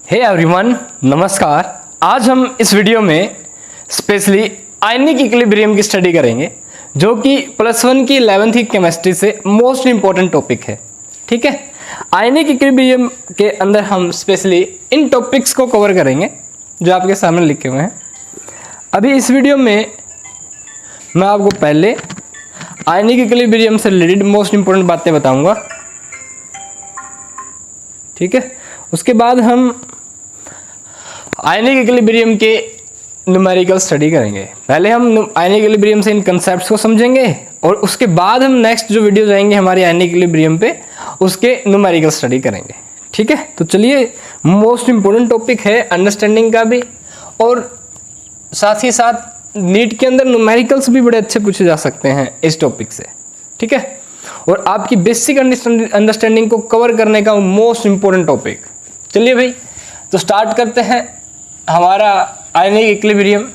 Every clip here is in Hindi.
हे एवरीवन, नमस्कार। आज हम इस वीडियो में स्पेशली आयनिक इक्विलिब्रियम की स्टडी करेंगे, जो कि +1 की 11th की केमिस्ट्री से मोस्ट इंपॉर्टेंट टॉपिक है। ठीक है, आयनिक इक्विलिब्रियम के अंदर हम स्पेशली इन टॉपिक्स को कवर करेंगे जो आपके सामने लिखे हुए हैं। अभी इस वीडियो में मैं आपको पहले आयनिक इक्विलिब्रियम से रिलेटेड मोस्ट इंपॉर्टेंट बातें बताऊंगा। ठीक है, उसके बाद हम आयनिक इक्विलिब्रियम के न्यूमेरिकल स्टडी करेंगे। पहले हम आयनिक इक्विलिब्रियम से इन कंसेप्ट्स को समझेंगे और उसके बाद हम नेक्स्ट जो वीडियो जाएंगे हमारे आयनिक इक्विलिब्रियम पे, उसके न्यूमेरिकल स्टडी करेंगे। ठीक है, तो चलिए, मोस्ट इंपॉर्टेंट टॉपिक है अंडरस्टैंडिंग का भी, और साथ ही साथ नीट के अंदर न्यूमेरिकल्स भी बड़े अच्छे पूछे जा सकते हैं इस टॉपिक से। ठीक है, और आपकी बेसिक अंडरस्टैंडिंग को कवर करने का मोस्ट इंपॉर्टेंट टॉपिक। चलिए भाई, तो स्टार्ट करते हैं हमारा आयनिक इक्विलिब्रियम।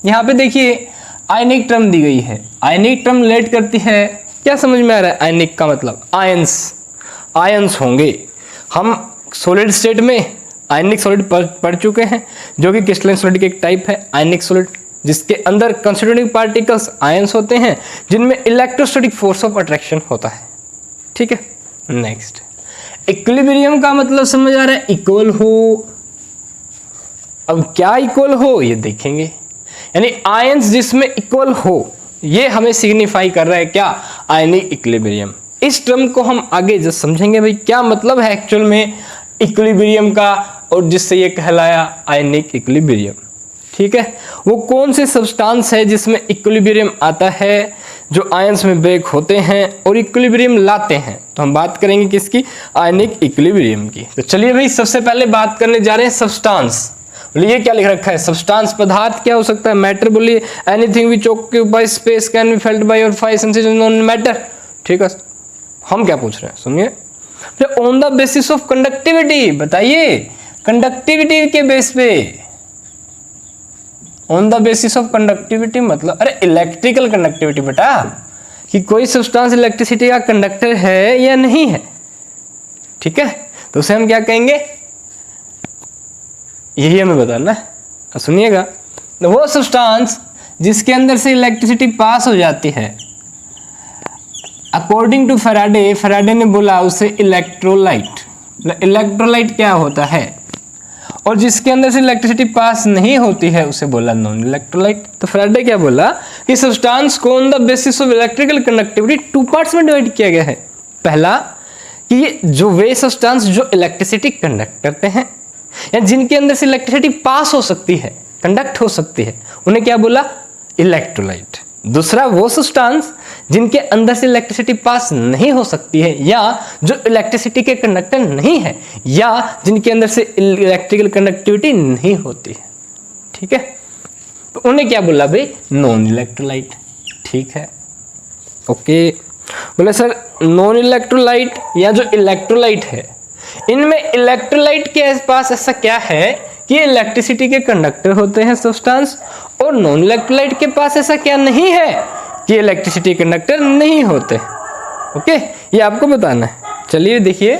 यहाँ पे देखिए आयनिक टर्म दी गई है। आयनिक टर्म रिलेट करती है, क्या समझ में आ रहा है? आयनिक का मतलब आयंस होंगे। हम सॉलिड स्टेट में आयनिक सॉलिड पढ़ चुके हैं, जो कि क्रिस्टलाइन सॉलिड की एक टाइप है आयनिक सॉलिड, जिसके अंदर कंस्टिट्यूटिंग पार्टिकल्स आयंस होते हैं, जिनमें इलेक्ट्रोस्टैटिक फोर्स ऑफ अट्रैक्शन होता है। ठीक है, नेक्स्ट, इक्विलिब्रियम का मतलब समझ आ रहा है? इक्वल हो। अब क्या इक्वल हो ये देखेंगे, यानी आयंस जिसमें इक्वल हो, ये हमें सिग्निफाई कर रहा है क्या? Ionic equilibrium. इस टर्म को हम आगे जब समझेंगे भाई क्या मतलब है एक्चुअल में इक्विलिब्रियम का, और जिससे ये कहलाया आयनिक इक्विलिब्रियम। ठीक है, वो कौन से सब्सटेंस है जिसमें इक्विलिब्रियम आता है, जो आयंस में ब्रेक होते हैं और इक्विलिब्रियम लाते हैं। तो हम बात करेंगे किसकी? आयनिक इक्विलिब्रियम की। तो चलिए भाई, सबसे पहले बात करने जा रहे हैं सब्सटेंस। बोलिए क्या लिख रखा है? सब्सटेंस पदार्थ क्या हो सकता है? मैटर। बोलिए anything which occupies space can be felt by your five senses non matter. ठीक है, हम क्या पूछ रहे हैं सुनिए। On the basis of conductivity, बताइए कंडक्टिविटी के बेस पे। On the basis of conductivity मतलब अरे इलेक्ट्रिकल कंडक्टिविटी बेटा, कि कोई सब्सटेंस इलेक्ट्रिसिटी का कंडक्टर है या नहीं है। ठीक है, तो उसे हम क्या कहेंगे, यही हमें बताना है। सुनिएगा, तो वो सब्सटेंस जिसके अंदर से इलेक्ट्रिसिटी पास हो जाती है, अकॉर्डिंग टू फैराडे ने बोला उसे इलेक्ट्रोलाइट। इलेक्ट्रोलाइट क्या होता है? और जिसके अंदर से इलेक्ट्रिसिटी पास नहीं होती है उसे बोला नॉन इलेक्ट्रोलाइट। तो फैराडे क्या बोला कि सब्सटेंस को on the basis of electrical conductivity 2 parts में डिवाइड किया गया है। पहला कि ये जो वे सब्सटेंस जो इलेक्ट्रिसिटी कंडक्ट करते हैं, या जिनके अंदर से इलेक्ट्रिसिटी पास हो सकती है, कंडक्ट हो सकती है, उन्हें क्या बोला? इलेक्ट्रोलाइट। दूसरा वो सब्सटेंस जिनके अंदर से इलेक्ट्रिसिटी पास नहीं हो सकती है, या जो इलेक्ट्रिसिटी के कंडक्टर नहीं है, या जिनके अंदर से इलेक्ट्रिकल कंडक्टिविटी नहीं होती है। ठीक है, तो उन्हें क्या बोला भाई? Non electrolyte. ठीक है, ओके। बोले सर नॉन इलेक्ट्रोलाइट या जो इलेक्ट्रोलाइट है, इनमें इलेक्ट्रोलाइट के पास ऐसा क्या है कि इलेक्ट्रिसिटी के कंडक्टर होते हैं सब्सटेंस, और नॉन इलेक्ट्रोलाइट के पास ऐसा क्या नहीं है कि इलेक्ट्रिसिटी कंडक्टर नहीं होते। ओके, ये आपको बताना है। चलिए देखिए,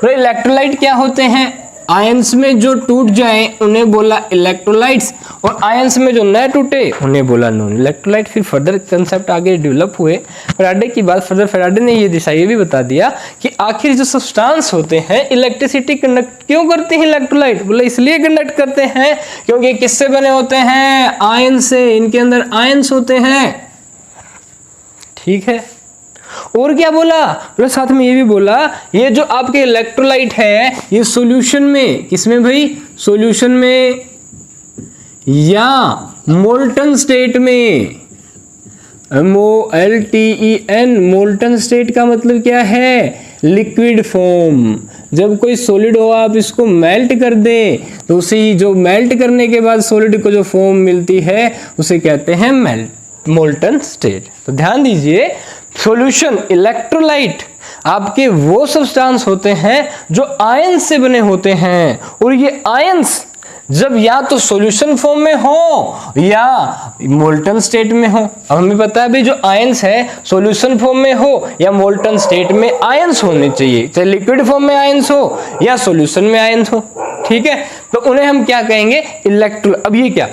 तो इलेक्ट्रोलाइट क्या होते हैं? आयंस में जो टूट जाएं उन्हें बोला इलेक्ट्रोलाइट्स, और आयंस में जो न टूटे उन्हें बोला नॉन इलेक्ट्रोलाइट। फिर फर्दर कंसेप्ट आगे डेवलप हुए फैराडे की बात। फैराडे ने ये दिशा ये भी बता दिया कि आखिर जो सब्सटेंस होते हैं इलेक्ट्रिसिटी कंडक्ट क्यों करते हैं इलेक्ट्रोलाइट? बोले इसलिए कंडक्ट करते हैं क्योंकि किससे बने होते हैं? आयन से। इनके अंदर आयंस होते हैं। ठीक है, और क्या बोला? बोले साथ में ये भी बोला, ये जो आपके इलेक्ट्रोलाइट है ये सॉल्यूशन में, किसमें भाई? सॉल्यूशन में या मोल्टन स्टेट में। MOLTEN, मोल्टन स्टेट का मतलब क्या है? Liquid form. जब कोई सॉलिड हो आप इसको मेल्ट कर दें, तो उसी जो मेल्ट करने के बाद सॉलिड को जो फॉर्म मिलती है उसे कहते हैं मोल्टन स्टेट। तो ध्यान दीजिए, सॉल्यूशन इलेक्ट्रोलाइट आपके वो सब्सटेंस होते हैं जो आयंस से बने होते हैं, और ये आयंस जब या तो सॉल्यूशन फॉर्म में हो या मोल्टन स्टेट में हो। अब हमें पता है भाई जो आयंस है सॉल्यूशन फॉर्म में हो या मोल्टन स्टेट में आयंस होने चाहिए, चाहे लिक्विड फॉर्म में आयंस हो या सॉल्यूशन में आयंस हो। ठीक है, तो उन्हें हम क्या कहेंगे, अब ये क्या,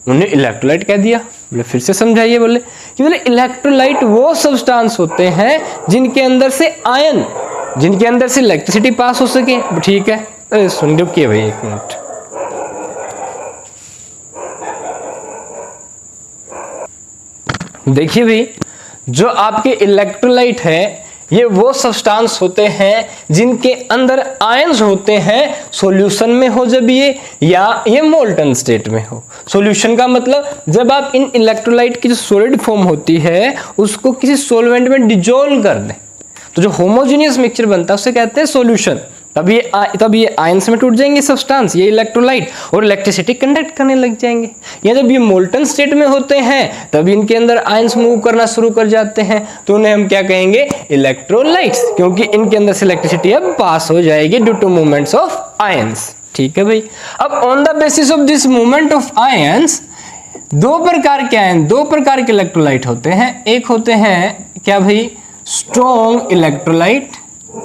उन्हें इलेक्ट्रोलाइट कह दिया। बोले फिर से समझाइए। बोले कि बोले इलेक्ट्रोलाइट वो सब्सटेंस होते हैं जिनके अंदर से आयन, जिनके अंदर से इलेक्ट्रिसिटी पास हो सके। ठीक है, अरे सुन रुकिए भाई एक मिनट। देखिए भाई, जो आपके इलेक्ट्रोलाइट है ये वो सब्सटेंस होते हैं जिनके अंदर आयंस होते हैं सॉल्यूशन में हो जब ये, या ये मोल्टन स्टेट में हो। सॉल्यूशन का मतलब जब आप इन इलेक्ट्रोलाइट की जो सॉलिड फॉर्म होती है उसको किसी सॉल्वेंट में डिजोल्व कर दें, तो जो होमोजेनियस मिक्सचर बनता है उसे कहते हैं सॉल्यूशन। तब ये आयंस में टूट जाएंगे सब्सटेंस, ये इलेक्ट्रोलाइट, और इलेक्ट्रिसिटी कंडक्ट करने लग जाएंगे। या जब ये मोल्टन स्टेट में होते हैं तब इनके अंदर आयंस मूव करना शुरू कर जाते हैं, तो उन्हें हम क्या कहेंगे, इलेक्ट्रोलाइट्स, क्योंकि इनके अंदर से इलेक्ट्रिसिटी अब पास हो जाएगी due to movements of ions. ठीक है भाई। अब on the basis of this movement of ions दो प्रकार के आयन, दो प्रकार के इलेक्ट्रोलाइट होते हैं। एक होते हैं क्या भाई, स्ट्रॉन्ग इलेक्ट्रोलाइट,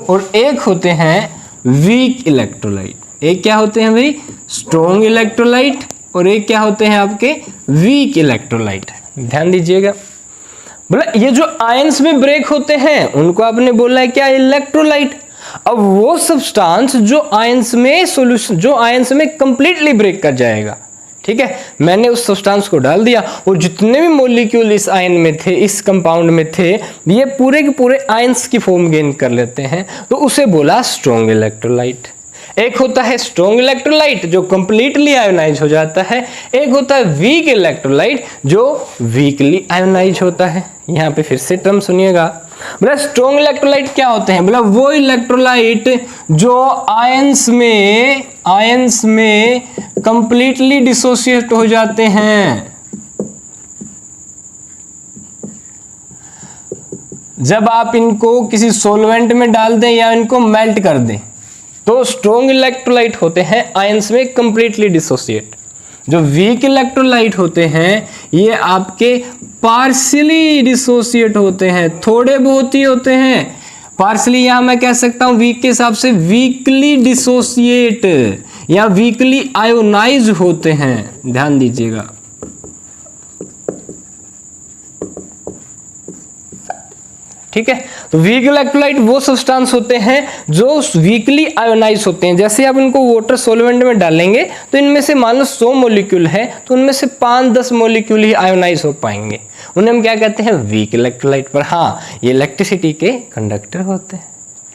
और एक होते हैं वीक इलेक्ट्रोलाइट। एक क्या होते हैं भाई, स्ट्रॉन्ग इलेक्ट्रोलाइट, और एक क्या होते हैं आपके, वीक इलेक्ट्रोलाइट। ध्यान दीजिएगा, बोला ये जो आयंस में ब्रेक होते हैं उनको आपने बोला है क्या, इलेक्ट्रोलाइट। अब वो सब्सटेंस जो आयंस में सॉल्यूशन, जो आयंस में कंप्लीटली ब्रेक कर जाएगा, ठीक है, मैंने उस सब्सटेंस को डाल दिया और जितने भी मॉलिक्यूल इस आयन में थे, इस कंपाउंड में थे, ये पूरे के पूरे आयंस की फॉर्म गेन कर लेते हैं, तो उसे बोला स्ट्रॉन्ग इलेक्ट्रोलाइट। एक होता है स्ट्रॉन्ग इलेक्ट्रोलाइट जो कंप्लीटली आयोनाइज हो जाता है, एक होता है वीक इलेक्ट्रोलाइट जो वीकली आयोनाइज होता है। यहाँ पे फिर से टर्म सुनिएगा, बोला स्ट्रॉन्ग इलेक्ट्रोलाइट क्या होते हैं, बोला वो इलेक्ट्रोलाइट जो आयंस में कंप्लीटली डिसोसिएट हो जाते हैं। जब आप इनको किसी सॉल्वेंट में डाल दें या इनको मेल्ट कर दें तो स्ट्रॉन्ग इलेक्ट्रोलाइट होते हैं आयंस में कंप्लीटली डिसोसिएट। जो वीक इलेक्ट्रोलाइट होते हैं ये आपके पार्शियली डिसोसिएट होते हैं, थोड़े बहुत ही होते हैं। पार्शियली यहां मैं कह सकता हूं वीक के हिसाब से वीकली डिसोसिएट या वीकली आयोनाइज होते हैं। ध्यान दीजिएगा, ठीक है। तो वीक इलेक्ट्रोलाइट वो सब्सटेंस होते हैं जो वीकली आयोनाइज होते हैं। जैसे आप इनको वाटर सॉल्वेंट में डालेंगे तो इनमें से मान लो 100 मॉलिक्यूल है तो उनमें से 5-10 मॉलिक्यूल ही आयोनाइज हो पाएंगे, उन्हें हम क्या कहते हैं, वीक इलेक्ट्रोलाइट। पर हाँ, ये इलेक्ट्रिसिटी के कंडक्टर होते हैं।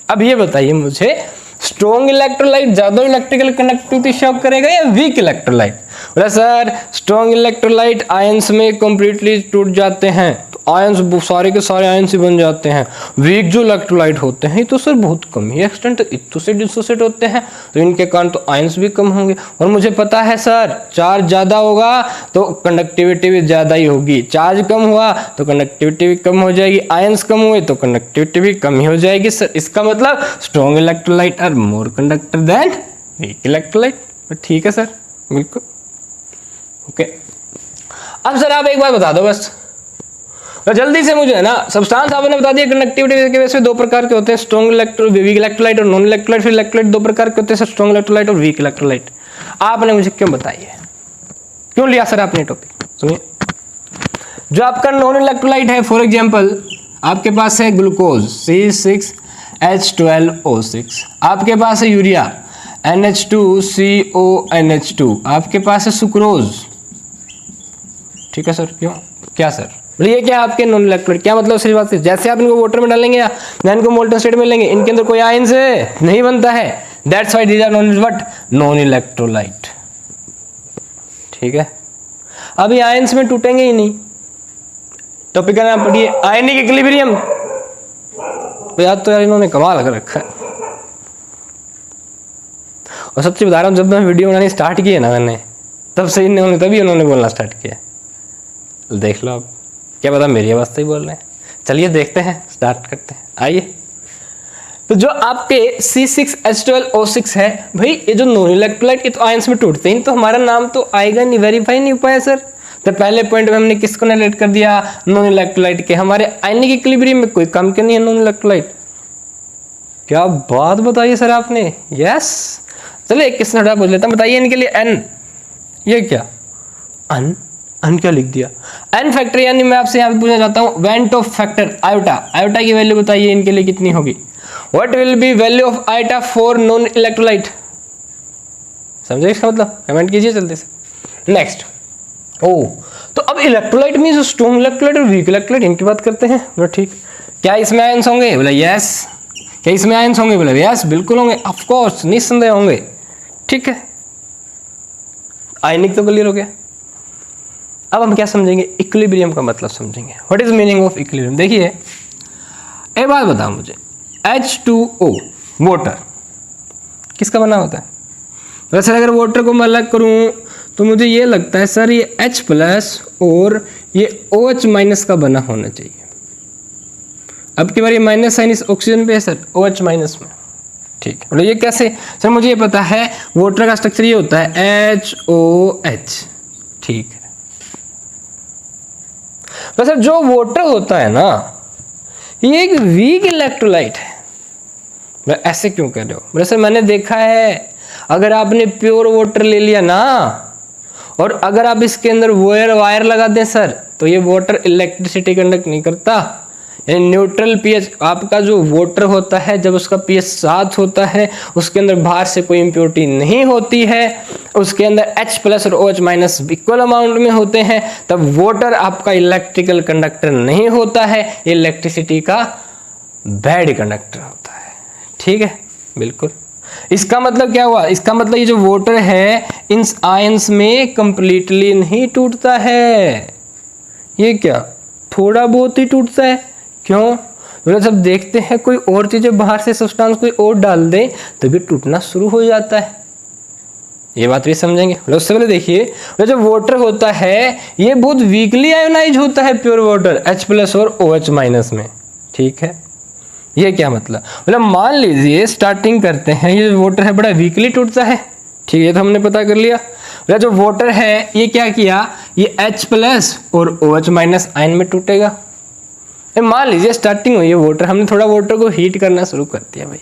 अब ये बताइए मुझे, स्ट्रॉन्ग इलेक्ट्रोलाइट ज्यादा इलेक्ट्रिकल कंडक्टिविटी शो करेगा या वीक इलेक्ट्रोलाइट? बोला सर स्ट्रॉन्ग इलेक्ट्रोलाइट आयंस में कंप्लीटली टूट जाते हैं, आयंस सारे के सारे आयंस ही बन जाते हैं। वीक जो इलेक्ट्रोलाइट होते हैं तो सर बहुत कम ही एक्सटेंट से डिसोसिएट होते हैं, तो इनके कारण तो आयंस भी कम होंगे। और मुझे पता है सर चार्ज ज्यादा होगा तो कंडक्टिविटी भी ज्यादा ही होगी, चार्ज कम हुआ तो कंडक्टिविटी भी कम हो जाएगी, आयंस कम हुए तो कंडक्टिविटी भी कम ही हो जाएगी। सर इसका मतलब strong electrolyte are more conductor than weak electrolyte. ठीक है सर, बिल्कुल ओके। अब सर आप एक बार बता दो बस, तो जल्दी से मुझे है ना, सब्सटेंस आपने बता दिया कंडक्टिविटी के वजह से दो प्रकार के होते हैं, स्ट्रॉन्ग वीक इलेक्ट्रोलाइट और नॉन इलेक्ट्रोलाइट। फिर इलेक्ट्रोलाइट दो प्रकार के होते हैं, स्ट्रॉन्ग इलेक्ट्रोलाइट और वीक इलेक्ट्रोलाइट। आपने मुझे क्यों बताइए, क्यों लिया सर आपने टॉपिक? सुनिए, जो आपका नॉन इलेक्ट्रोलाइट है, फॉर एग्जाम्पल आपके पास है ग्लूकोज C6H12O6, आपके पास है यूरिया NH2CONH2, आपके पास है सुक्रोज। ठीक है सर, क्यों, क्या सर? ये क्या आपके नॉन इलेक्ट्रोलाइट? क्या मतलब सिर्फ बात, जैसे आप इनको वाटर में डालेंगे या इनको मोल्टन स्टेट में लेंगे, इनके अंदर कोई आयंस नहीं बनता है, that's why these are non electrolyte. ठीक है, अब ये आयंस में टूटेंगे ही नहीं। टॉपिक का नाम पढ़िए, आयनिक इक्विलिब्रियम। याद तो यार इन्होंने कमाल कर रखा है। और सच्ची बता रहा हूँ, जब मैं वीडियो बनानी स्टार्ट की है ना मैंने, तब से तभी उन्होंने बोलना स्टार्ट किया। देख लो आप, क्या पता मेरी आवाज से ही बोल रहे हैं। चलिए देखते हैं, स्टार्ट करते हैं, आइए। तो जो आपके C6H12O6 है भाई, ये जो नॉन इलेक्ट्रोलाइट, ये तो आयंस में टूटते हैं, तो हमारा नाम तो आएगा नहीं, वेरीफाई नहीं हो पाया सर। तो पहले पॉइंट में हमने किसको रिलेट कर दिया, नॉन इलेक्ट्रोलाइट के। हमारे आयनिक इक्विलिब्रियम में कोई काम क्यों नहीं है नॉन इलेक्ट्रोलाइट? क्या बात बताइए सर आपने, यस। चलिए एक क्वेश्चन हटा पूछ लेता हूँ, बताइए इनके लिए एन, ये क्या अन क्या लिख दिया, एन फैक्टर, यानी मैं आपसे यहाँ पे पूछना चाहता हूँ went of factor iota, iota की वैल्यू बताइए इनके लिए कितनी होगी। What will be value of iota for non electrolyte, समझे इसका मतलब, कमेंट कीजिए जल्दी से। नेक्स्ट, ओ तो अब इलेक्ट्रोलाइट मींस स्ट्रॉन्ग इलेक्ट्रोलाइट और वीक इलेक्ट्रोलाइट, इनकी बात करते हैं। बोला ठीक, क्या इसमें आयंस होंगे, बोला यस। क्या इसमें आयंस होंगे, बोला यस बिल्कुल होंगे, ऑफ कोर्स निस्संदेह होंगे। ठीक है, आयनिक तो क्लियर हो गया। अब हम क्या समझेंगे, इक्विलिब्रियम का मतलब समझेंगे। What is meaning of equilibrium. देखिए एक बात बताओ मुझे, H2O वाटर किसका बना होता है। वैसे अगर वाटर को मैं अलग करूं तो मुझे ये लगता है सर ये H प्लस और ये OH माइनस का बना होना चाहिए। अब की बार ये माइनस साइन इस ऑक्सीजन पे है सर, OH माइनस में। ठीक है, ये कैसे सर, मुझे ये पता है वाटर का स्ट्रक्चर ये होता है HOH। ठीक है, तो सर जो वाटर होता है ना ये एक वीक इलेक्ट्रोलाइट है। ऐसे क्यों कर रहे हो, बोले सर मैंने देखा है अगर आपने प्योर वाटर ले लिया ना और अगर आप इसके अंदर वायर लगा दें सर तो ये वाटर इलेक्ट्रिसिटी कंडक्ट नहीं करता। यानी न्यूट्रल पीएच आपका जो वाटर होता है जब उसका पीएच 7 होता है उसके अंदर बाहर से कोई इंप्योरिटी नहीं होती है, उसके अंदर H प्लस और OH माइनस इक्वल अमाउंट में होते हैं, तब वाटर आपका इलेक्ट्रिकल कंडक्टर नहीं होता है, ये इलेक्ट्रिसिटी का बैड कंडक्टर होता है। ठीक है, बिल्कुल। इसका मतलब क्या हुआ, इसका मतलब ये जो वाटर है इन आयंस में कंप्लीटली नहीं टूटता है, ये क्या थोड़ा बहुत ही टूटता है। क्यों, तो जब देखते हैं कोई और चीजें बाहर से सब्सटेंस कोई और डाल दें तो भी टूटना शुरू हो जाता है। ये बात भी समझेंगे। उससे पहले देखिए जो वाटर होता है ये बहुत वीकली आयोनाइज होता है, प्योर वाटर H प्लस और OH माइनस में। ठीक है, ये क्या मतलब मान लीजिए स्टार्टिंग करते हैं, ये जो वाटर है बड़ा वीकली टूटता है। ठीक है, तो हमने पता कर लिया। जो वाटर है ये क्या किया, ये H प्लस और OH माइनस आयन में टूटेगा। मान लीजिए स्टार्टिंग हुई है वाटर, हमने थोड़ा वाटर को हीट करना शुरू कर दिया भाई,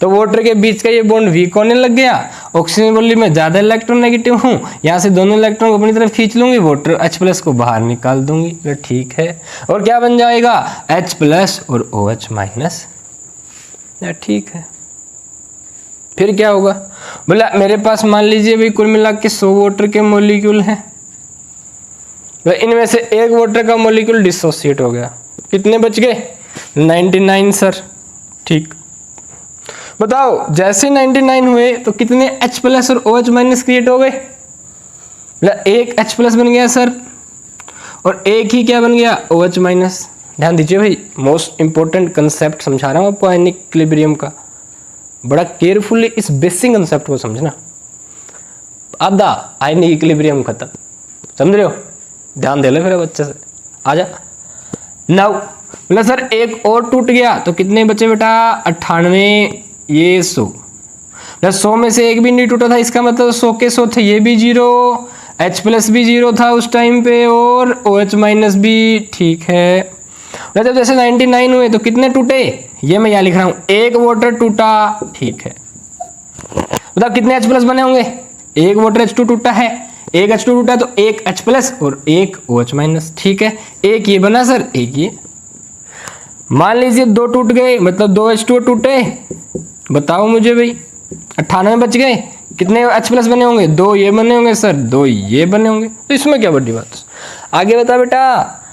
तो वाटर के बीच का ये बॉन्ड वीक होने लग गया। ऑक्सीजन बोली में ज्यादा इलेक्ट्रॉन नेगेटिव हूँ, यहाँ से दोनों इलेक्ट्रॉन को अपनी तरफ खींच लूंगी, वाटर H प्लस को बाहर निकाल दूंगी। तो ठीक है, और क्या बन जाएगा H प्लस और OH माइनस। ठीक है, फिर क्या होगा, बोला मेरे पास मान लीजिए भाई कुल मिला के 100 वाटर के मॉलिक्यूल हैं, इनमें से एक वाटर का मॉलिक्यूल डिसोसिएट हो गया, कितने बच गए 99 सर। ठीक, बताओ जैसे 99 हुए तो कितने H प्लस और OH माइनस क्रिएट हो गए, एक H प्लस बन गया सर और एक ही क्या बन गया OH माइनस। ध्यान दीजिए भाई, मोस्ट इंपॉर्टेंट कंसेप्ट समझा रहा हूँ आपको आयनिक इक्विलिब्रियम का, बड़ा केयरफुली इस बेसिक कंसेप्ट को समझना। आधा आयनिक इक्विलिब्रियम खत्म, समझ रहे हो, ध्यान दे लो फिर बच्चे से। आजा नाउ, बोला सर एक और टूट गया तो कितने बचे बेटा 98, ये 100। 100 में से एक भी नहीं टूटा था, इसका मतलब 100 के 100 थे, ये भी 0, H प्लस भी 0 था उस टाइम पे और OH माइनस भी। ठीक है, जब जैसे 99 हुए तो कितने टूटे, ये मैं यहाँ लिख रहा हूँ, एक वाटर टूटा। ठीक है, बताओ कितने H प्लस बने होंगे, एक वाटर H2 टूटा है, एक H2 टूटा तो एक H प्लस और एक OH माइनस। ठीक है, एक ये बना सर, एक ये। मान लीजिए 2 टूट गए, मतलब 2 H2 टूटे, बताओ मुझे भाई 98 बच गए, कितने H प्लस बने होंगे, 2 ये बने होंगे सर, 2 ये बने होंगे, तो इसमें क्या बड़ी बात। आगे बता बेटा,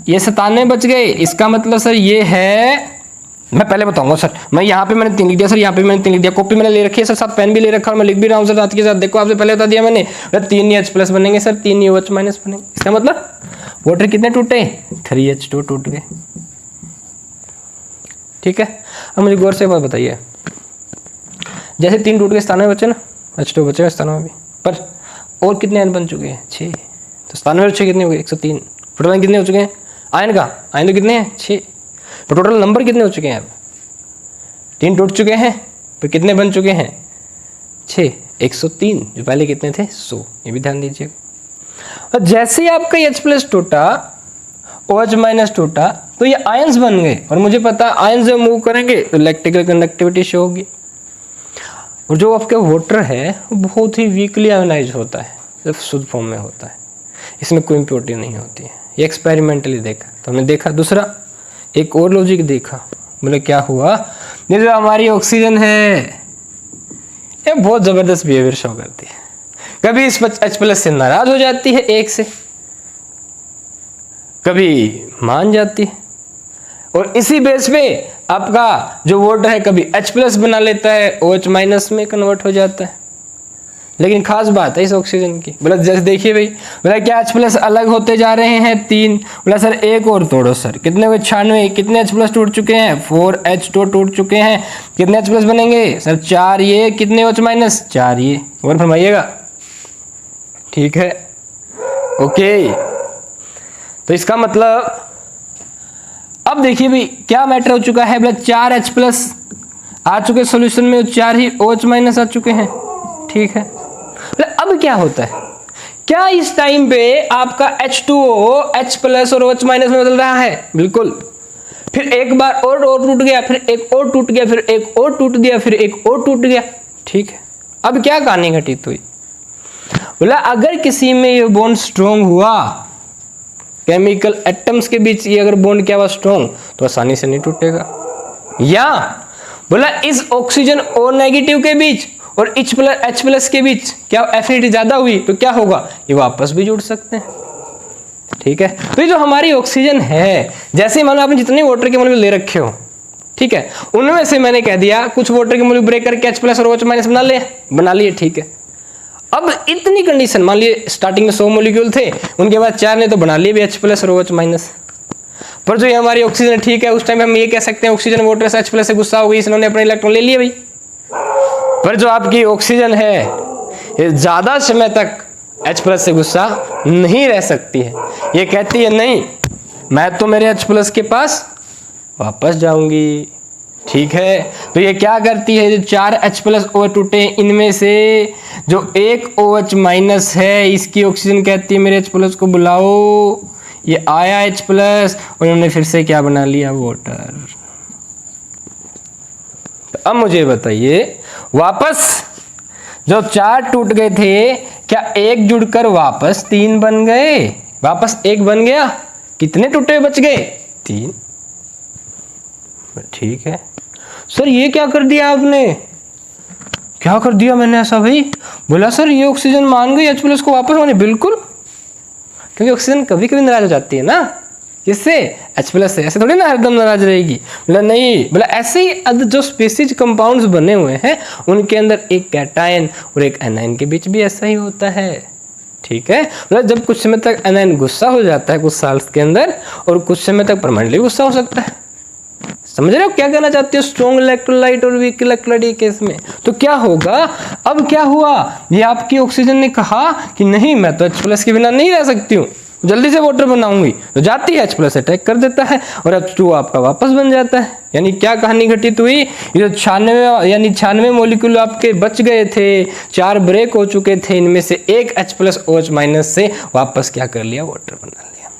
ये 97 बच गए, इसका मतलब सर ये है, मैं पहले बताऊंगा सर, मैं यहाँ पे मैंने 3 लिख दिया सर, यहाँ पे मैंने 3 लिख दिया, कॉपी मैंने ले रखी है सर, साथ पेन भी ले रखा और मैं लिख भी रहा हूँ सर साथ के साथ। देखो आपसे पहले बता दिया मैंने, 3 ही H प्लस बनेंगे सर, 3 ही OH माइनस बनेंगे। इसका मतलब वाटर कितने टूटे, 3 H2 टूट गए। ठीक है, अब मुझे गौर से बात बताइए, जैसे 3 टूट गए, 97 बचे ना, H2 बचे 97 भी, पर और कितने आयन बन चुके हैं 6, तो 97 और 6 कितने हो गए 103। टोटल कितने हो चुके हैं आयन का, आयन तो कितने हैं 6, तो टोटल नंबर कितने हो चुके हैं, अब 3 टूट चुके हैं, तो कितने बन चुके हैं 6, 103, जो पहले कितने थे 100, ये भी ध्यान दीजिएगा। और जैसे ही आपका H प्लस टूटा, OH माइनस टूटा, तो ये आयंस बन गए, और मुझे पता आयंस जब मूव करेंगे तो इलेक्ट्रिकल कंडक्टिविटी शो होगी। और जो आपका वाटर है वो बहुत ही वीकली आयोनाइज होता है, सिर्फ शुद्ध फॉर्म में होता है, इसमें कोई इम्प्योरिटी नहीं होती है। ये एक्सपेरिमेंटली देखा, तो हमने देखा। दूसरा एक और लॉजिक देखा, बोले क्या हुआ, ये जो हमारी ऑक्सीजन है ये बहुत ज़बरदस्त बिहेवियर शो करती है। कभी इस H+ से नाराज हो जाती है एक से, कभी मान जाती है, और इसी बेस पे आपका जो वाटर है कभी H+ बना लेता है, OH- में कन्वर्ट हो जाता है। लेकिन खास बात है इस ऑक्सीजन की, बोला जैसे देखिए भाई, बोला क्या H+ अलग होते जा रहे हैं 3, बोला सर एक और तोड़ो सर, कितने हुए 96, कितने H+ टूट चुके हैं 4H2 टूट चुके हैं, कितने H+ बनेंगे सर 4, ये कितने OH- 4, ये और फरमाइएगा। ठीक है, ओके, तो इसका मतलब अब देखिए भाई क्या मैटर हो चुका है, बोला 4 H+ आ चुके सोल्यूशन में, 4 ही OH- आ चुके हैं। ठीक है, अब क्या होता है, क्या इस टाइम पे आपका H2O H+ और OH- में बदल रहा है? बिल्कुल। फिर एक बार और टूट गया, फिर एक और टूट गया, फिर एक और टूट गया, फिर एक और टूट गया। ठीक है, अब क्या कहानी घटित हुई, बोला अगर किसी में ये बॉन्ड स्ट्रॉन्ग हुआ, केमिकल एटम्स के बीच ये अगर बॉन्ड क्या हुआ स्ट्रॉन्ग, तो आसानी से नहीं टूटेगा। या बोला इस ऑक्सीजन O- के बीच और H+ के बीच क्या एफिनिटी ज्यादा हुई तो क्या होगा, ये वापस भी जुड़ सकते हैं। ठीक है, तो ये जो हमारी ऑक्सीजन है, जैसे मानो आपने जितने वाटर के मॉलिक्यूल ले रखे हो, ठीक है, उनमें से मैंने कह दिया कुछ वाटर के मॉलिक्यूल ब्रेक करके H+ और OH- बना लिए। ठीक है, अब इतनी कंडीशन, मान लिए स्टार्टिंग में 100 मॉलिक्यूल थे, उनके बाद 4 ने तो बना लिए भी H+ और OH-, पर जो ये हमारी ऑक्सीजन है, ठीक है, उस टाइम हम ये कह सकते हैं ऑक्सीजन वाटर से H+ से गुस्सा हो गई, इन्होंने अपने इलेक्ट्रॉन ले लिए भाई। पर जो आपकी ऑक्सीजन है ये ज्यादा समय तक H+ से गुस्सा नहीं रह सकती है, ये कहती है नहीं, मैं तो मेरे H+ के पास वापस जाऊंगी। ठीक है, तो ये क्या करती है, जो 4 H+ O टूटे, इनमें से जो एक OH- है, इसकी ऑक्सीजन कहती है मेरे H+ को बुलाओ, ये आया H+, उन्होंने फिर से क्या बना लिया, वाटर। तो अब मुझे बताइए, वापस जो 4 टूट गए थे, क्या एक जुड़कर वापस 3 बन गए, वापस 1 बन गया, कितने टूटे बच गए, 3। ठीक है सर, ये क्या कर दिया आपने, क्या कर दिया मैंने ऐसा भाई, बोला सर ये ऑक्सीजन मान गई H+ को वापस होने। बिल्कुल, क्योंकि ऑक्सीजन कभी कभी नाराज हो जाती है ना, किससे, H+ से, ऐसे थोड़ी ना हरदम नाराज रहेगी। बोला नहीं, बोला ऐसे ही जो स्पीसीज कंपाउंड्स बने हुए हैं उनके अंदर एक कैटायन और एक एनायन के बीच भी ऐसा ही होता है। ठीक है, मतलब जब कुछ समय तक एनायन गुस्सा हो जाता है कुछ साल के अंदर, और कुछ समय तक परमानेंटली गुस्सा हो सकता है। समझ रहे हो क्या कहना चाहते हो, स्ट्रॉन्ग इलेक्ट्रोलाइट और वीक इलेक्ट्रोलाइट केस में। तो क्या होगा, अब क्या हुआ, ये आपकी ऑक्सीजन ने कहा कि नहीं मैं तो H+ के बिना नहीं रह सकती हूँ, जल्दी से वाटर बनाऊंगी, तो जाती है H+ अटैक कर देता है और H2 आपका वापस बन जाता है। यानी क्या कहानी घटित हुई, ये जो 96 मॉलिक्यूल आपके बच गए थे, 4 ब्रेक हो चुके थे, इनमें से एक H+ OH- से वापस क्या कर लिया, वाटर बना लिया।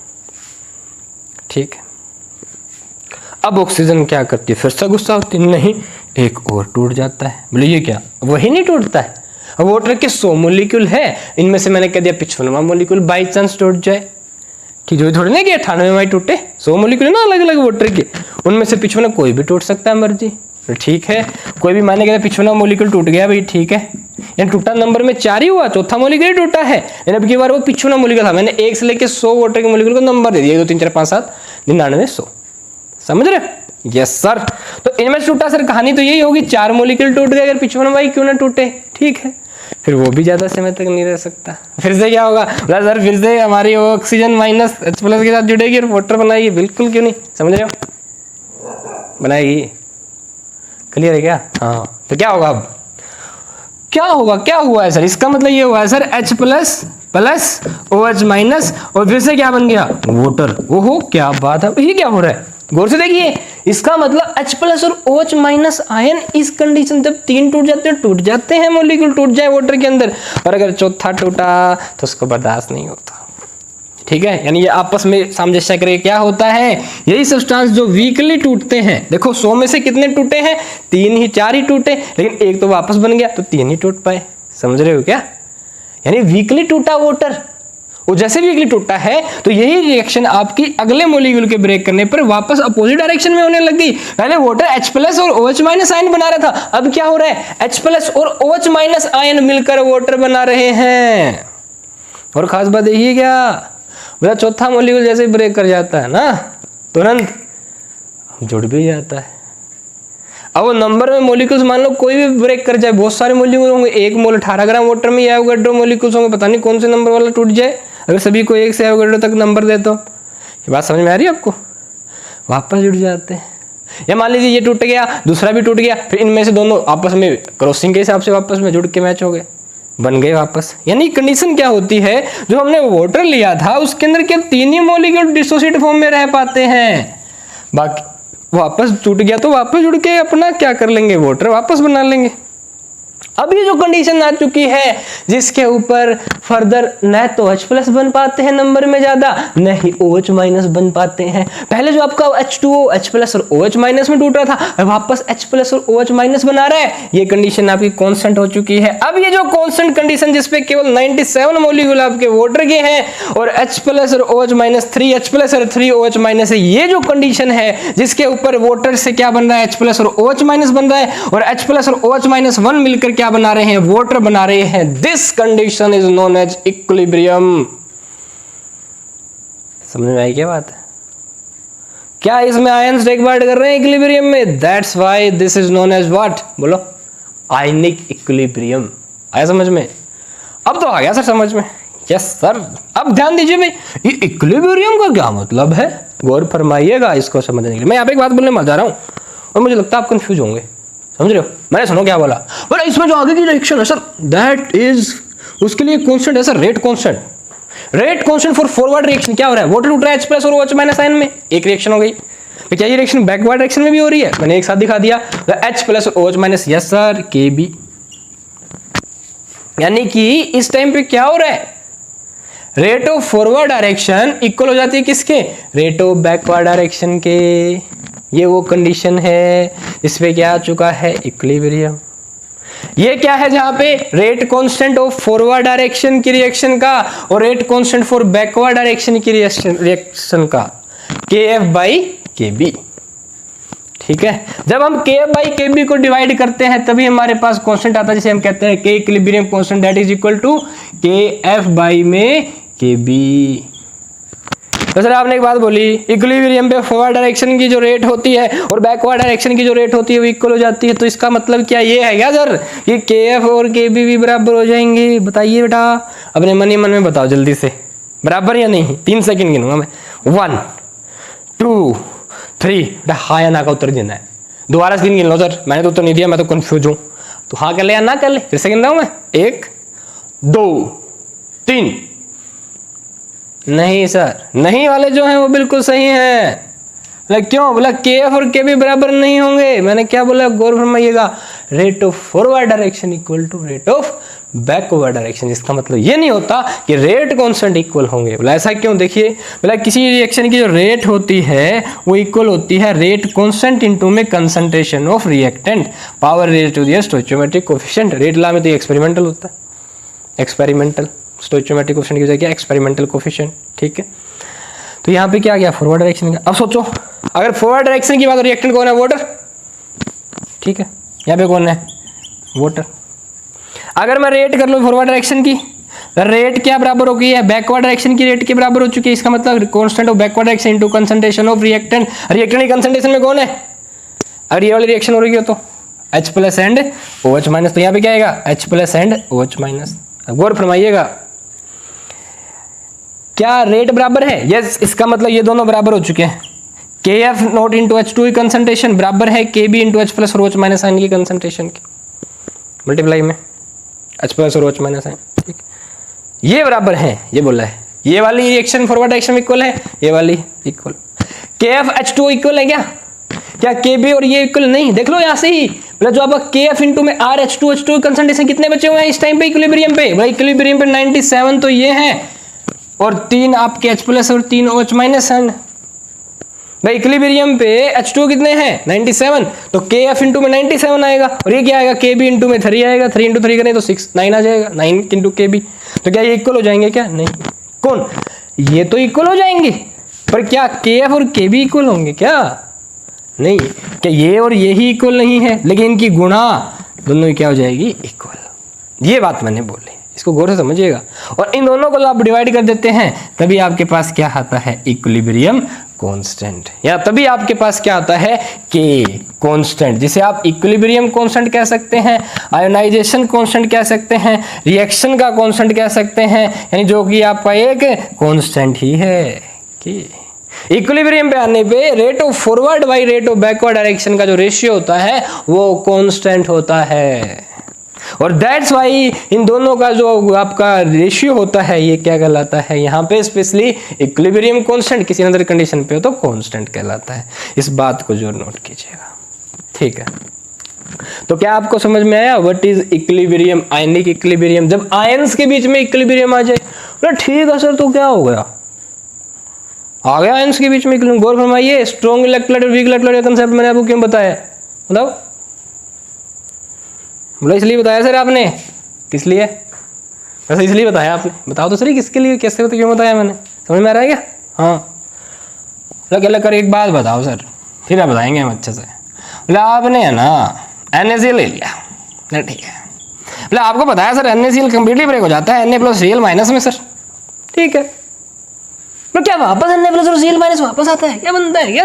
ठीक है, अब ऑक्सीजन क्या करती है, फिर से गुस्सा होती है, नहीं एक और टूट जाता है। बोले ये क्या, वही नहीं टूटता है, अब वाटर के 100 मॉलिक्यूल है, इनमें से मैंने कह दिया 95वां मॉलिक्यूल बाई चांस टूट जाए, कि जो थोड़ी ना कि 98वां टूटे, 100 मॉलिक्यूल ना अलग अलग वाटर के, उनमें से 95वां कोई भी टूट सकता है मर्जी। ठीक है, कोई भी माने गया 95वां मॉलिक्यूल टूट गया भाई, ठीक है, यानी टूटा नंबर में 4 ही हुआ, चौथा मॉलिक्यूल ही टूटा है। अब की बार वो 95वां मॉलिक्यूल था, मैंने 1 से लेकर 100 वाटर के मॉलिक्यूल को नंबर दे दिया, 2 3 4 5 7 99 100, समझ रहे, यस सर। तो इनमें से टूटा सर, कहानी तो यही होगी, 4 मॉलिक्यूल टूट गए, अगर 95वां क्यों ना टूटे। ठीक है, फिर वो भी ज्यादा समय तक नहीं रह सकता, फिर से क्या होगा, सर फिर से हमारी ऑक्सीजन H+ के साथ जुड़ेगी और वाटर बनाएगी। बिल्कुल, क्यों नहीं, समझ रहे हो, बनाएगी। क्लियर है क्या, हाँ। तो क्या होगा, अब क्या होगा, क्या हुआ है सर, इसका मतलब ये हुआ है सर H+ प्लस OH- और फिर से क्या बन गया, वाटर। ओहो क्या बात है, ये क्या हो रहा है, गौर से देखिए, इसका मतलब H+ और OH- आयन इस कंडीशन जब 3 टूट जाते हैं मॉलिक्यूल टूट जाए वाटर के अंदर, और अगर चौथा टूटा तो उसको बर्दाश्त नहीं होता। ठीक है, यानी ये आपस में सामंजस्य करके क्या होता है, यही सब्सटेंस जो वीकली टूटते हैं, देखो 100 में से कितने टूटे हैं, 4 ही टूटे, लेकिन एक तो वापस बन गया तो 3 ही टूट पाए। समझ रहे हो क्या? यानी वीकली टूटा वाटर, वो जैसे वीकली टूटा है तो यही रिएक्शन आपकी अगले मॉलिक्यूल के ब्रेक करने पर वापस अपोजिट डायरेक्शन में होने लगी। पहले वाटर H+ और OH- आयन बना रहा था, अब क्या हो रहा है, H+ और OH- आयन मिलकर वाटर बना रहे हैं। और खास बात यही है क्या, बोला चौथा मॉलिक्यूल जैसे ब्रेक कर जाता है ना, तुरंत जुड़ भी जाता है। अब वो नंबर में मॉलिक्यूल्स मान लो कोई भी ब्रेक कर जाए, बहुत सारे मॉलिक्यूल होंगे, 1 मोल 18 ग्राम वाटर में एवोगाड्रो मॉलिक्यूल्स होंगे, पता नहीं कौन से नंबर वाला टूट जाए। अगर सभी को 1 से एवोगाड्रो तक नंबर दे तो ये बात समझ में आ रही है आपको, वापस जुड़ जाते हैं। या मान लीजिए ये टूट गया, दूसरा भी टूट गया, फिर इनमें से दोनों आपस में क्रॉसिंग के हिसाब से वापस में जुड़ के मैच हो गए, बन गए वापस। यानी कंडीशन क्या होती है, जो हमने वाटर लिया था उसके अंदर केवल 3 ही मॉलिक्यूल डिसोसिएट फॉर्म में रह पाते हैं, बाकी वापस टूट गया तो वापस जुड़ के अपना क्या कर लेंगे, वाटर वापस बना लेंगे। अब ये जो कंडीशन आ चुकी है जिसके ऊपर फर्दर न तो H+ बन पाते हैं नंबर में ज्यादा, न ही OH- बन पाते हैं। पहले जो आपका H2O H+ और OH- में टूट रहा था, वापस H+ और OH- बना रहा है, ये कंडीशन आपकी कांस्टेंट हो चुकी है। अब ये जो कांस्टेंट कंडीशन जिसपे केवल 97 मॉलिक्यूल आपके वाटर के हैं और H+ और OH- 3 H+ और 3 OH- है, ये जो कंडीशन है जिसके ऊपर वाटर से क्या बन रहा है, H+ और OH- बन रहा है, और H+ और OH- 1 मिलकर क्या बना रहे हैं, वाटर बना रहे हैं। This condition is known as equilibrium. समझ में आई क्या बात है? क्या इसमें आयंस टेक पार्ट कर रहे हैं इक्विलिब्रियम में? That's why this is known as what, बोलो, आयनिक इक्विलिब्रियम। आया समझ में? अब तो आ गया सर समझ में। Yes sir. अब ध्यान दीजिए भाई, ये इक्विलिब्रियम का क्या मतलब है, गौर फरमाइएगा इसको समझने के लिए। मैं यहाँ पे एक बात बोलने जा रहा हूं और मुझे लगता है आप कंफ्यूज होंगे, समझ रहे हो? मैंने सुनो क्या बोला, बोला इसमें जो आगे की रिएक्शन है सर, दैट इज, उसके लिए कांस्टेंट है sir, rate constant. Rate constant for forward reaction क्या हो रहा है, वाटर टूट रहा है H+ और OH- आयन में, एक रिएक्शन हो गई। तो क्या ये रिएक्शन बैकवर्ड डायरेक्शन में भी हो रही है? मैंने एक साथ दिखा दिया, H+ और OH-, यस सर, Kb। यानी कि इस टाइम पे क्या हो रहा है, rate of forward direction equal हो जाती है किसके, रेट ऑफ बैकवर्ड डायरेक्शन के। ये वो कंडीशन है इसमें क्या आ चुका है, इक्विलिब्रियम। ये क्या है, जहां पे rate constant of forward direction की रिएक्शन का और rate constant for backward direction की रिएक्शन का, KF/Kb। ठीक है, जब हम KF/Kb को डिवाइड करते हैं तभी हमारे पास कांस्टेंट आता है, जिसे हम कहते हैं K equilibrium constant, that is equal to KF/Kb। तो सर आपने एक बात बोली, इक्विलिब्रियम पे फॉरवर्ड डायरेक्शन की जो रेट होती है और बैकवर्ड डायरेक्शन की जो रेट होती है वो इक्वल हो जाती है, तो इसका मतलब क्या ये है क्या सर कि KF और KB भी बराबर हो जाएंगे? बताइए बेटा, अपने मन ही मन में बताओ जल्दी से, बराबर या नहीं? 3 सेकंड गिनूंगा मैं, 1 2 3। बेटा हाँ या ना का उत्तर देना है, दोबारा स्क्रीन गिन लो सर, मैंने तो उत्तर नहीं दिया, मैं तो कंफ्यूज हूं, तो हाँ कर ले या ना कर ले, फिर से गिन रहा हूं मैं, 1 2 3। नहीं सर, नहीं वाले जो हैं वो बिल्कुल सही हैं। क्यों बोला, KF और KB बराबर नहीं होंगे? मैंने क्या बोला, गौर फरमाइएगा, rate of forward direction equal to rate of backward direction. इसका मतलब ये नहीं होता कि रेट कांस्टेंट इक्वल होंगे। बोला ऐसा क्यों? देखिए, बोला किसी रिएक्शन की जो रेट होती है वो इक्वल होती है रेट कांस्टेंट इनटू में concentration of reactant power raise to the stoichiometric coefficient. Rate law में तो एक्सपेरिमेंटल होता है, एक्सपेरिमेंटल स्टोइचियोमेट्रिक कोएफिशिएंट की जगह क्या, एक्सपेरिमेंटल कोएफिशिएंट। ठीक है, तो यहाँ पे क्या गया, फॉरवर्ड डायरेक्शन का। अब सोचो, अगर फॉरवर्ड डायरेक्शन की बात, रिएक्टेंट कौन है, वाटर। ठीक है, यहाँ पे कौन है, वाटर। अगर मैं रेट कर लूँ फॉरवर्ड डायरेक्शन की, रेट क्या बराबर हो गई है, बैकवर्ड डायरेक्शन की रेट के बराबर हो चुकी है। इसका मतलब constant of backward direction into concentration of reactant. Reactant की कंसंट्रेशन में कौन है, अगर ये वाली रिएक्शन हो रही है तो H+ एंड OH-, तो यहाँ पे क्या आएगा, H+ एंड OH-। गौर फरमाइएगा, क्या रेट बराबर है? यस, इसका मतलब ये दोनों बराबर हो चुके हैं। KF नॉट इंटू H2 की कंसंट्रेशन बराबर है KB इंटू H+ और OH- आयन की कंसंट्रेशन की, मल्टीप्लाई में H+ और OH- आयन। ठीक, ये बराबर है, ये बोला है। ये वाली रिएक्शन फॉरवर्ड डायरेक्शन इक्वल है, ये वाली इक्वल। KF H2 इक्वल है क्या, क्या KB और ये इक्वल नहीं? देख लो यहाँ से ही, मतलब जो आपका KF इंटू में RH2 कंसंट्रेशन कितने बचे हुए हैं इस टाइम पे इक्विलिब्रियम पे? भाई इक्विलिब्रियम पे 97, तो ये है और 3 आपके H+ और 3 OH- हैं भाई। इक्विलिब्रियम पे H2 कितने हैं 97, तो KF इंटू में 97 आएगा, और ये क्या आएगा KB इंटू में 3 आएगा, 3 इंटू 3 करें तो 6 9 आ जाएगा, 9 इंटू KB। तो क्या ये इक्वल हो जाएंगे क्या? नहीं। कौन? ये तो इक्वल हो जाएंगे, पर क्या KF और KB इक्वल होंगे क्या? नहीं। क्या ये और ये ही इक्वल नहीं है, लेकिन इनकी गुणा दोनों की क्या हो जाएगी? इक्वल। ये बात मैंने बोली, इसको गौर से समझिएगा। और इन दोनों को जब आप डिवाइड कर देते हैं तभी आपके पास क्या आता है? इक्विलिब्रियम कांस्टेंट, या तभी आपके पास क्या आता है? K कांस्टेंट, जिसे आप इक्विलिब्रियम कांस्टेंट कह सकते हैं, आयोनाइजेशन कांस्टेंट कह सकते हैं, रिएक्शन का कांस्टेंट कह सकते हैं, यानी जो कि आपका एक कांस्टेंट ही है। K इक्विलिब्रियम पे आने पे rate of forward by rate of backward direction का जो रेशियो होता है वो कांस्टेंट होता है, और दैट्स वाई इन दोनों का जो आपका रेशियो होता है ये क्या कहलाता है? यहाँ पे स्पेशली इक्विलिब्रियम कांस्टेंट, किसी अदर कंडीशन पे हो तो कांस्टेंट कहलाता है। इस बात को जो नोट कीजिएगा, ठीक है। तो क्या आपको समझ में आया what is equilibrium? Ionic equilibrium, जब आयंस के बीच में इक्विलिब्रियम आ जाए, बोला ठीक है सर तो क्या हो गया? आ गया आयंस के बीच में इक्विलिब्रियम। गौर फरमाइए, स्ट्रॉन्ग इलेक्ट्रोलाइट और वीक इलेक्ट्रोलाइट का कांसेप्ट मैंने आपको क्यों बताया? बताओ। बोला इसलिए बताया सर आपने। किस लिए? वैसे इसलिए बताया आपने, बताओ तो सर किसके लिए, कैसे होते, क्यों बताया मैंने? समझ में आ रहा है क्या? हाँ अलग कर एक बात बताओ सर, फिर आप बताएंगे हम अच्छे से। बोला आपने है ना NaCl ले लिया, ठीक है। बोला आपको बताया सर NaCl कंप्लीटली ब्रेक हो जाता है Na+Cl- में सर, ठीक है। तो क्या वापस Na+ और Cl- वापस आता है? क्या बनता है क्या?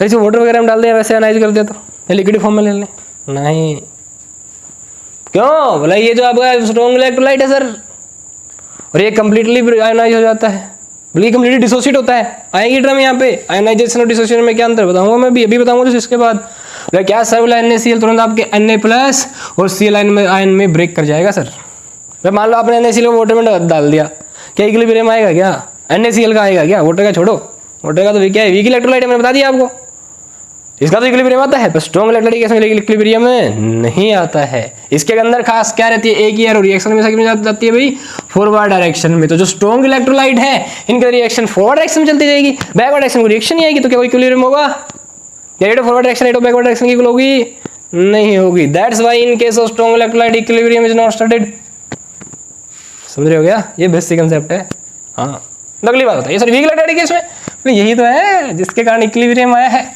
वैसे वाटर वगैरह में डाल दिया, वैसे एनालाइज कर दिया तो लिक्विड फॉर्म में ले लें? नहीं। क्यों? बोला ये जो आपका स्ट्रॉन्ग इलेक्ट्रोलाइट है सर, और ये कंप्लीटली आयोनाइज हो जाता है। बोले कंप्लीटली डिसोसिएट होता है। आएगी ड्रम यहाँ पे, आयोनाइजेशन और डिसोसिएशन में क्या अंतर बताऊंगा मैं भी, अभी बताऊंगा तो इसके बाद। बोला क्या सर? बोला NaCl तुरंत आपके Na+ और Cl आयन में ब्रेक कर जाएगा सर। मान लो आपने NaCl को वाटर में डाल दिया, क्या इक्विलिब्रियम आएगा क्या? NaCl का आएगा क्या? वाटर का छोड़ो, वाटर का तो क्या है? वीक इलेक्ट्रोलाइट है, मैंने बता दिया आपको। इसका तो इक्विलिब्रियम आता है, पर स्ट्रॉन्ग इलेक्ट्रोलाइट केस में इक्विलिब्रियम में नहीं आता है। इसके अंदर खास क्या रहती है? एक ही एरो रिएक्शन में जाती है भाई, फॉरवर्ड डायरेक्शन में। तो जो स्ट्रॉन्ग इलेक्ट्रोलाइट है इनका रिएक्शन फॉरवर्ड डायरेक्शन में चलती जाएगी, बैकवर्ड डायरेक्शन में रिएक्शन नहीं आएगी। तो क्या कोई इक्विलिब्रियम होगा? क्या rate of forward direction rate of backward direction की इक्वल होगी? नहीं होगी। That's why in case of strong electrolyte equilibrium is not studied. समझ रहे हो क्या? ये बेसिक कांसेप्ट है। हाँ अगली बात बताइए सर, वीक इलेक्ट्रोलाइट केस में यही तो है जिसके कारण इक्विलिब्रियम आया है।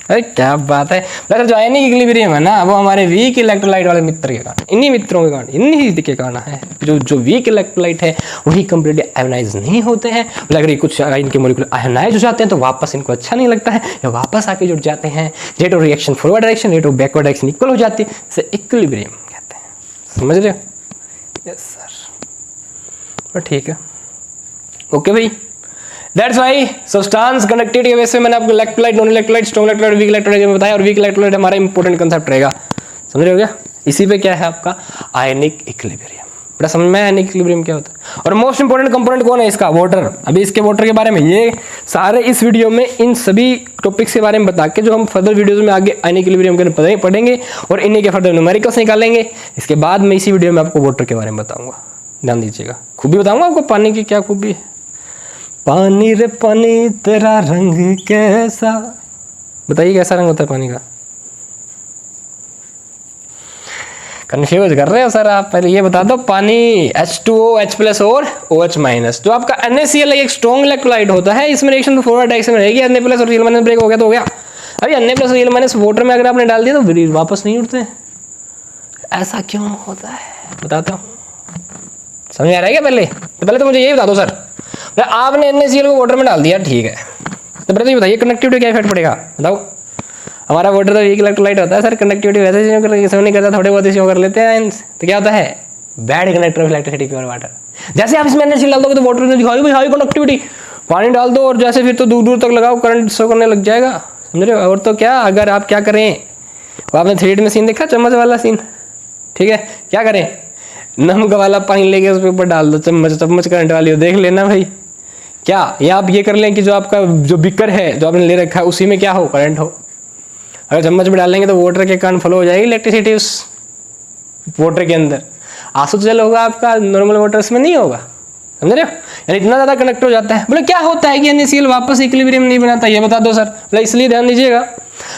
अरे क्या बात है। सर जो आयनिक इक्विलिब्रियम है ना, वो हमारे वीक इलेक्ट्रोलाइट वाले मित्र के कारण, इन्हीं मित्रों के कारण, इन्हीं के कारण है। जो वीक इलेक्ट्रोलाइट है वही कंप्लीटली आयोनाइज नहीं होते हैं। अगर कुछ इनके मॉलिक्यूल आयोनाइज हो जाते हैं तो वापस इनको अच्छा नहीं लगता है, या वापस आके जुड़ जाते हैं। Rate of reaction forward direction, rate of backward direction equal हो जाती है, इसे इक्विलिब्रियम कहते हैं। समझ रहे हो? यस सर, ठीक है, ओके भाई। दैट्स वाई सब्सटेंस कंडक्टिविटी के वैसे मैंने आपको electrolyte, non electrolyte, strong electrolyte, weak electrolyte में बताया, और वीक इलेक्ट्रोलाइट हमारा इंपॉर्टेंट कंसेप्ट रहेगा। समझ रहे हो क्या? इसी पे क्या है आपका आयनिक इक्विलिब्रियम। बड़ा समझ में आयनिक इक्विलिब्रियम क्या होता है। और मोस्ट इंपॉर्टेंट कंपोनेंट कौन है इसका? वाटर। अभी इसके वाटर के बारे में ये सारे इस वीडियो में इन सभी टॉपिक्स के बारे में बता के जो हम फर्दर वीडियोज में आगे आयनिक इक्विलिब्रियम के पढ़ेंगे और इन्हीं के फर्दर न्यूमेरिकल्स निकालेंगे। इसके बाद में इसी वीडियो में आपको वाटर के बारे में बताऊंगा, ध्यान दीजिएगा। खूबी बताऊंगा आपको पानी की क्या खूबी है। पानी रे पानी तेरा रंग कैसा, बताइए कैसा रंग होता है पानी का? कंफ्यूज कर रहे हो सर आप? पहले ये बता दो, पानी H2O H+ और OH-। जो आपका NaCl एक स्ट्रॉन्ग इलेक्ट्रोलाइट होता है, इसमें रिएक्शन फॉरवर्ड डायरेक्शन में रहेगी। Na+ और Cl- ब्रेक हो गया तो हो गया। अभी Na+ और Cl- वाटर में अगर आपने डाल दिया तो वापस नहीं उठते। ऐसा क्यों होता है बताता हूँ, समझ आ रहा है क्या? पहले तो मुझे यही बता दो सर, आपने NaCl को वाटर में डाल दिया, ठीक है, तो पहले तो ये बताइए कंडक्टिविटी क्या इफेक्ट पड़ेगा? बताओ। हमारा वाटर तो वीक इलेक्ट्रोलाइट होता है सर, कंडक्टिविटी वैसे नहीं करता, थोड़े बहुत इश्यू कर लेते हैं, तो क्या होता है? Bad conductor of electricity pure water. जैसे आप इसमें NaCl डाल दोगे तो वाटर ने दिखाई भाई हाई कंडक्टिविटी, पानी डाल दो और जैसे फिर तो दूर दूर तक लगाओ, करंट शो करने लग जाएगा। समझ रहे हो? और तो क्या, अगर आप क्या करें, वो आपने 3D में सीन देखा, चम्मच वाला सीन, ठीक है, क्या करें? नमक वाला पानी लेके उसके ऊपर डाल दो, चम्मच करंट वाली हो, देख लेना भाई क्या। या आप ये कर लें कि जो आपका जो बिकर है जो आपने ले रखा है उसी में क्या हो, करंट हो। अगर चम्मच में डालेंगे तो वाटर के कारण फ्लो हो जाएगी इलेक्ट्रिसिटी उस वाटर के अंदर। आंसू तो जल होगा आपका, नॉर्मल वाटर्स में नहीं होगा। समझ रहे हो, यानी इतना ज़्यादा कनेक्ट हो जाता है। बोले क्या होता है कि NaCl वापस इक्विलिब्रियम नहीं बनाता, ये बता दो सर। बोले इसलिए ध्यान दीजिएगा,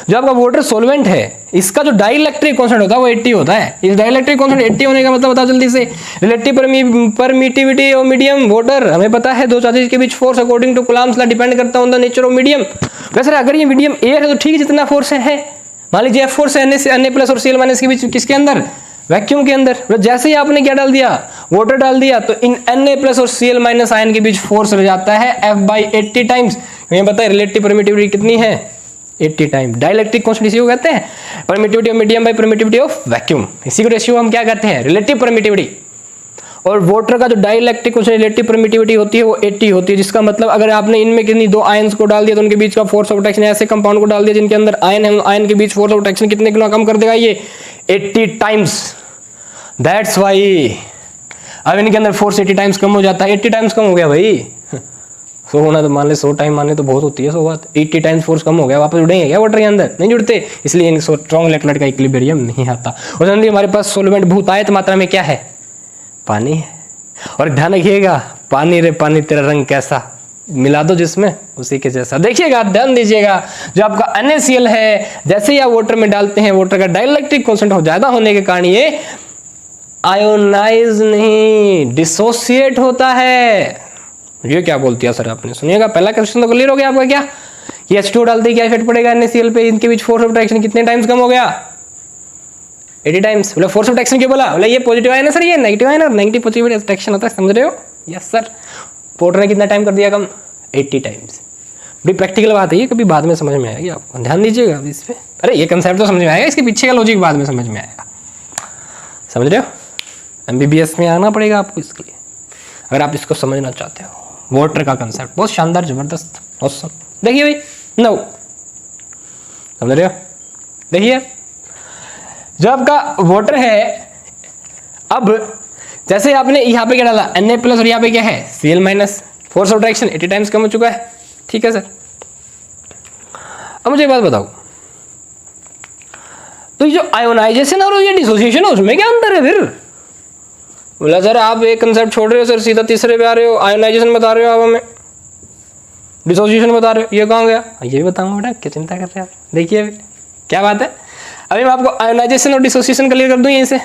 जो आपका वाटर सोलवेंट है इसका जो डाइलेक्ट्रिक कांस्टेंट होता है वो 80 होता है। इस डाइलेक्ट्रिक कांस्टेंट 80 होने का मतलब बताओ जल्दी से, relative permittivity of medium water, हमें पता है दो चार्जेस के बीच force according to Coulomb's law depend करता है on the nature of medium. वैसे अगर ये मीडियम एयर है तो ठीक है, जितना फोर्स है, मान लीजिए F फोर्स है Na प्लस और Cl माइनस के बीच, किसके अंदर, वैक्यूम के अंदर। जैसे ही आपने क्या डाल दिया, वाटर डाल दिया, तो इन Na प्लस और Cl माइनस आयन के बीच फोर्स रह जाता है F/80 टाइम्स। हमें पता है रिलेटिव परमिटिविटी कितनी है, 80 टाइम। डाइलेक्ट्रिक कांस्टेंट इसी को कहते हैं permittivity of medium by permittivity of vacuum. इसी को रेशियो हम क्या कहते हैं, रिलेटिव परमिटिविटी। और वाटर का जो डाइलेक्ट्रिक कांस्टेंट रिलेटिव परमिटिविटी होती है वो 80 होती है, जिसका मतलब अगर आपने इनमें कितनी दो आयंस को डाल दिया तो उनके बीच का फोर्स ऑफ अट्रैक्शन, ऐसे कंपाउंड को डाल दिया जिनके अंदर आयन है, आयन के बीच फोर्स ऑफ अट्रैक्शन कितने गुना कम कर देगा ये, 80 टाइम्स। दैट्स वाई अब इनके अंदर फोर्स 80 टाइम्स कम हो जाता है। 80 टाइम्स कम हो गया भाई, 100 होना तो मान ले 100 टाइम माने तो बहुत होती है 100 बात। 80 टाइम्स फोर्स कम हो गया, वापस जुड़ेंगे क्या वाटर के अंदर, नहीं जुड़ते, इसलिए इन स्ट्रॉन्ग इलेक्ट्रोलाइट का इक्विलिब्रियम नहीं आता। और जनरली हमारे पास सोलवेंट बहुतायत मात्रा में क्या है, पानी है। और ध्यान रखिएगा, पानी रे पानी तेरा रंग कैसा, मिला दो जिसमें उसी के जैसा। देखिएगा, ध्यान दीजिएगा, जो आपका NaCl है जैसे ही आप वाटर में डालते हैं, वाटर का डाइलेक्ट्रिक कांस्टेंट हो ज्यादा होने के कारण ये आयोनाइज नहीं डिसोसिएट होता है। ये क्या बोलती है सर आपने, सुनिएगा, पहला क्वेश्चन तो क्लियर हो गया आपका क्या, कि H2 डालते ही क्या इफेक्ट पड़ेगा NaCl पे, इनके बीच फोर्स ऑफ अट्रैक्शन कितने टाइम्स कम हो गया, 80 टाइम्स। बोले फोर्स ऑफ अट्रैक्शन क्यों बोला, बोले ये पॉजिटिव आयन है सर, ये नेगेटिव आयन, और नेगेटिव पॉजिटिव अट्रैक्शन होता है, समझ रहे हो। यस सर, वाटर ने कितना टाइम कर दिया कम, 80 टाइम्स। बड़ी प्रैक्टिकल बात है ये, कभी बाद में समझ में आएगी आपको, ध्यान दीजिएगा इस पे। अरे ये कंसेप्ट तो समझ में आएगा, इसके पीछे का लॉजिक बाद में समझ में आएगा, समझ रहे हो। MBBS में आना पड़ेगा आपको इसके लिए, अगर आप इसको समझना चाहते हो। वाटर का कंसेप्ट बहुत शानदार, जबरदस्त, ऑसम। देखिए भाई, नो, समझ रहे हो। देखिए जो आपका वाटर है, अब जैसे आपने यहाँ पे क्या डाला Na प्लस और यहाँ पे क्या है Cl minus, force of attraction 80 times कम हो चुका है, ठीक है सर। अब मुझे एक बात बताओ, तो ये जो आयोनाइजेशन और ये डिसोसिएशन है उसमें क्या अंतर है फिर। बोला सर आप एक कंसेप्ट छोड़ रहे हो सर, सीधा तीसरे पे आ रहे हो, आयोनाइजेशन बता रहे हो आप हमें, डिसोसिएशन बता रहे हो, ये कहाँ गया, ये भी बताऊंगा बेटा, क्या चिंता कर रहे हैं आप। देखिए अभी क्या बात है, अभी मैं आपको आयोनाइजेशन और डिसोसिएशन क्लियर कर दूं यहीं से।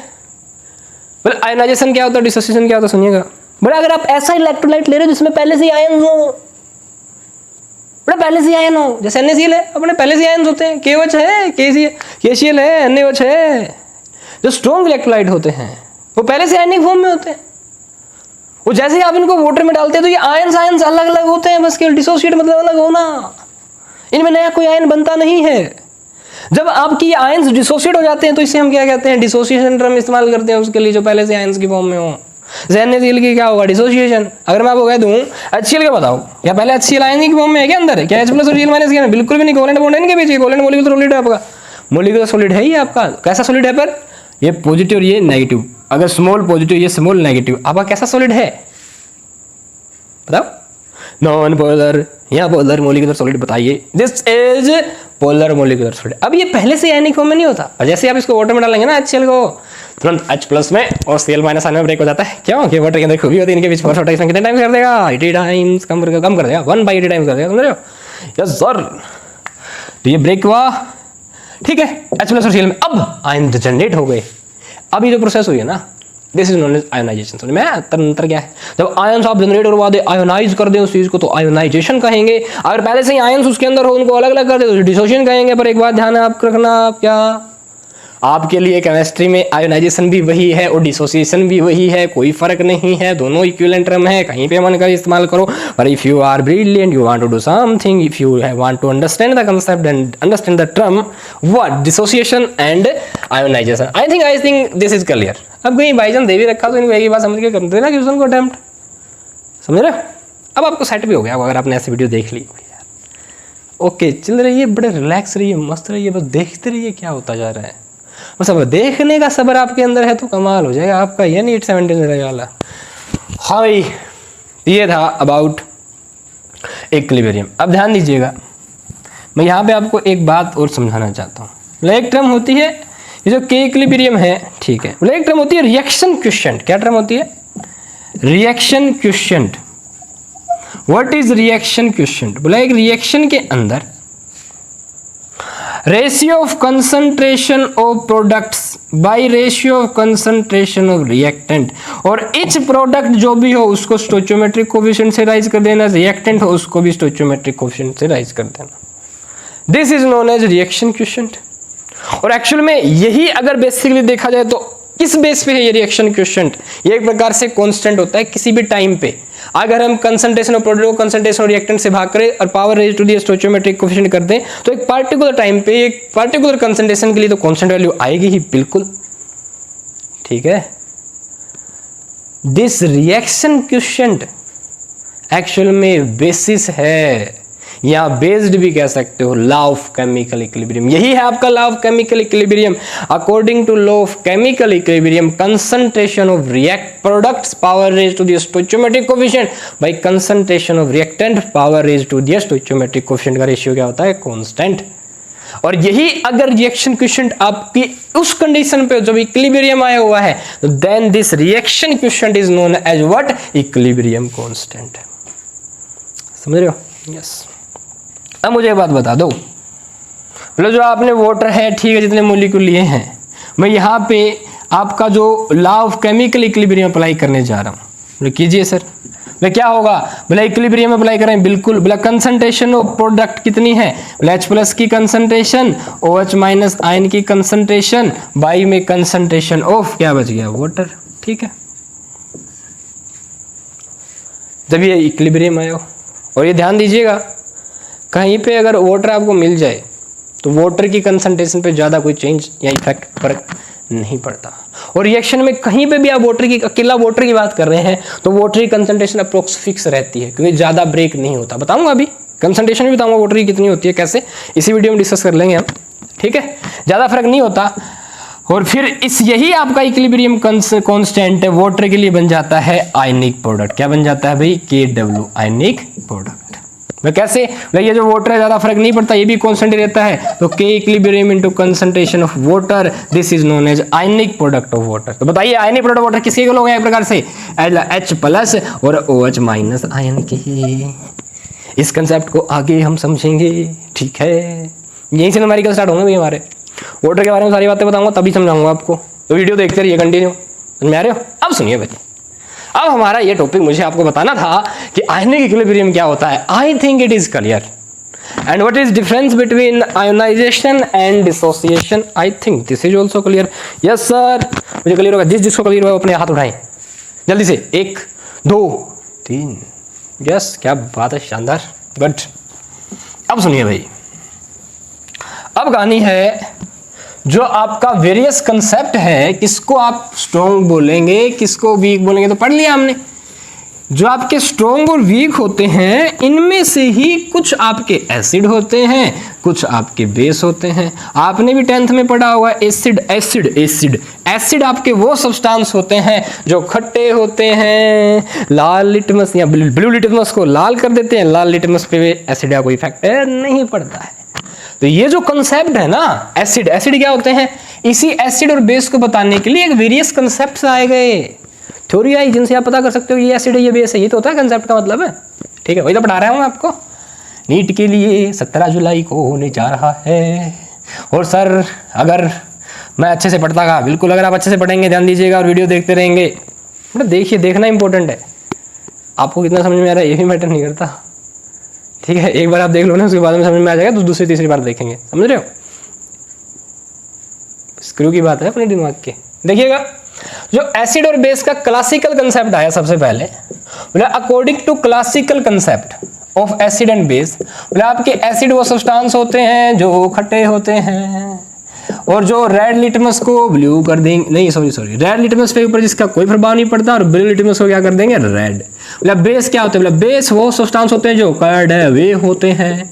बोले आयोनाइजेशन क्या होता है, डिसोसिएशन क्या होता है, सुनिएगा। बोले अगर आप ऐसा इलेक्ट्रोलाइट ले रहे हो जिसमें पहले से ही आयन हो, बोले पहले से आयन हो, जैसे NaCl है अपने पहले से आयन होते हैं, KOH है, KCl है, NaOH है, जो स्ट्रॉन्ग इलेक्ट्रोलाइट होते हैं वो पहले से आयनिक फॉर्म में होते हैं। वो जैसे ही आप इनको वाटर में डालते हैं तो ये आयन्स अलग अलग होते हैं, बस केवल डिसोसिएट मतलब अलग होना, इनमें नया कोई आयन बनता नहीं है। जब आपकी आयन्स डिसोसिएट हो जाते हैं तो इसे हम क्या कहते हैं, डिसोसिएशन टर्म इस्तेमाल करते हैं उसके लिए, जो पहले से आयन्स की फॉर्म में हो। NaCl की क्या होगा, डिसोसिएशन। अगर मैं आपको कह दूं HCl का बताओ, क्या पहले HCl आयन की फॉर्म में है क्या अंदर है, क्या H प्लस और Cl माइनस क्या है, बिल्कुल भी नहीं, कोवेलेंट बॉन्ड है इनके बीच, कोवेलेंट मॉलिक्यूलर सॉलिड है आपका, मॉलिक्यूलर सॉलिड है ही आपका। कैसा सॉलिड है पर, ये पॉजिटिव और ये नेगेटिव, अगर स्मॉल पॉजिटिव ये स्मॉल नेगेटिव, आपका कैसा सॉलिड है बताओ, नॉन पोलर या पोलर मॉलिक्यूलर सॉलिड बताइए, this is polar molecular solid. अब ये पहले से आयनिक फॉर्म में नहीं होता, और जैसे आप इसको वाटर में डालेंगे ना HCl को, तुरंत H प्लस में और Cl माइनस आने में ब्रेक हो जाता है। क्यों, कि वाटर के अंदर खूबी होती है, इनके बीच फोर्स ऑफ अट्रैक्शन कितने टाइम्स कर देगा, 80 टाइम्स कम कर देगा, 1/80 टाइम्स कर देगा, समझ रहे हो। यस सर, तो ये ब्रेक हुआ, ठीक है, H प्लस और Cl में अब आयन जनरेट हो गए। अब ये जो प्रोसेस हुई है ना, this is known as ionisation. समझ में अंतर क्या है, जब आयन्स आप जनरेट करवा दे, आयोनाइज कर दे उस चीज को तो आयोनाइजेशन कहेंगे। अगर पहले से ही आयन्स उसके अंदर हो, उनको अलग अलग कर दे तो डिसोसिएशन कहेंगे। पर एक बात ध्यान आप रखना, आप क्या, आपके लिए केमिस्ट्री में आयोनाइजेशन भी वही है और डिसोसिएशन भी वही है, कोई फर्क नहीं है, दोनों इक्विवेलेंट टर्म है, कहीं पे मन कर इस्तेमाल करो। पर if you are brilliant, you want to do something, if you want to understand the concept and understand the term what dissociation and ionisation, I think this is clear. अब कहीं भाईजान दे भी रखा तो इनको एक ही बात समझ के करते ना क्वेश्चन को अटेम्प्ट, समझ रहे हो। अब आपको सेट भी हो गया अगर आपने ऐसी वीडियो देख ली। ओके, चल रही है, बड़े रिलैक्स रहिए, मस्त रहिए, बस देखते रहिए क्या होता जा रहा है। बस अब देखने का सब्र आपके अंदर है तो कमाल हो जाएगा आपका, ये नहीं 817 रहेगा वाला। हाँ भाई, ये था अबाउट इक्विलिब्रियम। अब ध्यान दीजिएगा, मैं यहाँ पे आपको एक बात और समझाना चाहता हूँ। एक टर्म होती है ये जो के इक्विलिब्रियम है, ठीक है, एक टर्म होती है रिएक्शन क्वोशिएंट। क्या टर्म होती है, reaction quotient. What is reaction quotient? बोला एक रिएक्शन के अंदर ratio of concentration of products by ratio of concentration of reactant, और इच प्रोडक्ट जो भी हो उसको स्टोइचोमेट्रिक कोफिशिएंट से राइज कर देना, रिएक्टेंट हो उसको भी स्टोइचोमेट्रिक कोफिशिएंट से राइज कर देना। This is known as reaction quotient. और एक्चुअल में यही अगर बेसिकली देखा जाए तो किस बेस पे है ये रिएक्शन क्वोशिएंट? ये एक प्रकार से कांस्टेंट होता है किसी भी टाइम पे। अगर हम कंसंट्रेशन ऑफ प्रोडक्ट को कंसंट्रेशन ऑफ रिएक्टेंट से भाग करें और power raise to the stoichiometric coefficient कर दें तो एक पार्टिकुलर टाइम पे एक पार्टिकुलर कंसंट्रेशन के लिए तो कांस्टेंट वैल्यू आएगी ही बिल्कुल। ठीक है, दिस रिएक्शन क्वोशिएंट एक्चुअल में बेसिस है या बेस्ड भी कह सकते हो लॉ ऑफ केमिकल इक्विलिब्रियम। यही है आपका law of chemical equilibrium. According to law of chemical equilibrium concentration of react products power raise to the stoichiometric coefficient by concentration of reactant power raise to the stoichiometric coefficient का रेशियो क्या होता है? कांस्टेंट। और यही अगर रिएक्शन क्वोशिएंट आपकी उस कंडीशन पे जब इक्विलिब्रियम आया हुआ है तो then this reaction quotient is known as what? Equilibrium constant. समझ रहे हो? यस। अब मुझे एक बात बता दो, मतलब जो आपने वाटर है, ठीक है, जितने मॉलिक्यूल लिए हैं, मैं यहाँ पे आपका जो law of chemical equilibrium apply करने जा रहा हूँ। बोले कीजिए सर। बोले क्या होगा? बोले इक्विलिब्रियम अप्लाई करें। बिल्कुल। बोला कंसंट्रेशन ऑफ प्रोडक्ट कितनी है? बोले H+ की कंसंट्रेशन, OH- आयन की कंसंट्रेशन, बाई में कंसंट्रेशन ऑफ क्या बच गया? वाटर। ठीक है, जब ये इक्विलिब्रियम आया हो। और ये ध्यान दीजिएगा, कहीं पे अगर वाटर आपको मिल जाए तो वाटर की कंसंट्रेशन पे ज़्यादा कोई चेंज या इफेक्ट फर्क नहीं पड़ता। और रिएक्शन में कहीं पे भी आप वाटर की अकेला वाटर की बात कर रहे हैं तो वाटर की कंसंट्रेशन अप्रोक्स फिक्स रहती है क्योंकि ज़्यादा ब्रेक नहीं होता। बताऊंगा अभी कंसंट्रेशन भी बताऊंगा वाटर की कितनी होती है, कैसे, इसी वीडियो में डिस्कस कर लेंगे हम। ठीक है, ज़्यादा फर्क नहीं होता। और फिर इस यही आपका इक्विलिब्रियम कांस्टेंट वाटर के लिए बन जाता है आयनिक प्रोडक्ट। क्या बन जाता है भाई? KW ionic product. मैं कैसे भाई? ये जो वाटर है ज़्यादा फर्क नहीं पड़ता, ये भी कांस्टेंट रहता है, तो K equilibrium into concentration of water, this is known as ionic product of water. तो बताइए आयनिक प्रोडक्ट ऑफ वाटर किसके लोग हैं? एक प्रकार से H+ और OH- आयन के। इस कंसेप्ट को आगे हम समझेंगे। ठीक है, यहीं से न्यूमेरिकल स्टार्ट होंगे भाई हमारे। वाटर के बारे में सारी बातें बताऊंगा तभी समझाऊंगा आपको, तो वीडियो देखते रहिए कंटिन्यू। समझ में आ रहे हो? अब सुनिए भाई, अब हमारा ये टॉपिक मुझे आपको बताना था कि आयनिक इक्विलिब्रियम क्या होता है। I think it is clear. And what is difference between ionisation and dissociation? I think this is also clear. Yes sir, मुझे क्लियर होगा। जिसको क्लियर हुआ अपने हाथ उठाएं जल्दी से। 1 2 3। यस, क्या बात है, शानदार, गुड। अब सुनिए भाई, अब कहानी है जो आपका वेरियस कंसेप्ट है, किसको आप स्ट्रॉन्ग बोलेंगे, किसको वीक बोलेंगे, तो पढ़ लिया हमने। जो आपके स्ट्रॉन्ग और वीक होते हैं इनमें से ही कुछ आपके एसिड होते हैं, कुछ आपके बेस होते हैं। आपने भी 10th में पढ़ा हुआ एसिड एसिड एसिड एसिड आपके वो सब्सटेंस होते हैं जो खट्टे होते हैं, लाल लिटमस या ब्लू लिटमस को लाल कर देते हैं, लाल लिटमस पे एसिड का कोई इफेक्ट नहीं पड़ता है। तो ये जो कंसेप्ट है ना, एसिड एसिड क्या होते हैं, इसी एसिड और बेस को बताने के लिए एक वेरियस कंसेप्ट्स आए गए, थ्योरी आई, जिनसे आप पता कर सकते हो ये एसिड है ये बेस है। ये तो होता है कंसेप्ट का मतलब है। ठीक है, वही तो पढ़ा रहा हूँ आपको। नीट के लिए 17 जुलाई को होने जा रहा है। और सर अगर मैं अच्छे से पढ़ता का, बिल्कुल, अगर आप अच्छे से पढ़ेंगे, ध्यान दीजिएगा और वीडियो देखते रहेंगे, मतलब देखिए, देखना इंपॉर्टेंट है। आपको कितना समझ में आ रहा है ये भी मैटर नहीं करता। ठीक है, एक बार आप देख लो ना, उसके बाद में समझ में आ जाएगा तो दूसरी तीसरी बार देखेंगे। समझ रहे हो? स्क्रू की बात है अपने दिमाग के। देखिएगा, जो एसिड और बेस का क्लासिकल कंसेप्ट आया सबसे पहले, बोले according to classical concept of acid and base, बोले आपके एसिड वो सब्सटेंस होते हैं जो खट्टे होते हैं और जो रेड लिटमस को ब्लू कर देंगे, नहीं सॉरी रेड लिटमस पे ऊपर जिसका कोई प्रभाव नहीं पड़ता, और ब्लू लिटमस को क्या कर देंगे? रेड। मतलब बेस क्या होते हैं? मतलब बेस वो सब्सटेंस होते हैं जो कड़वे होते हैं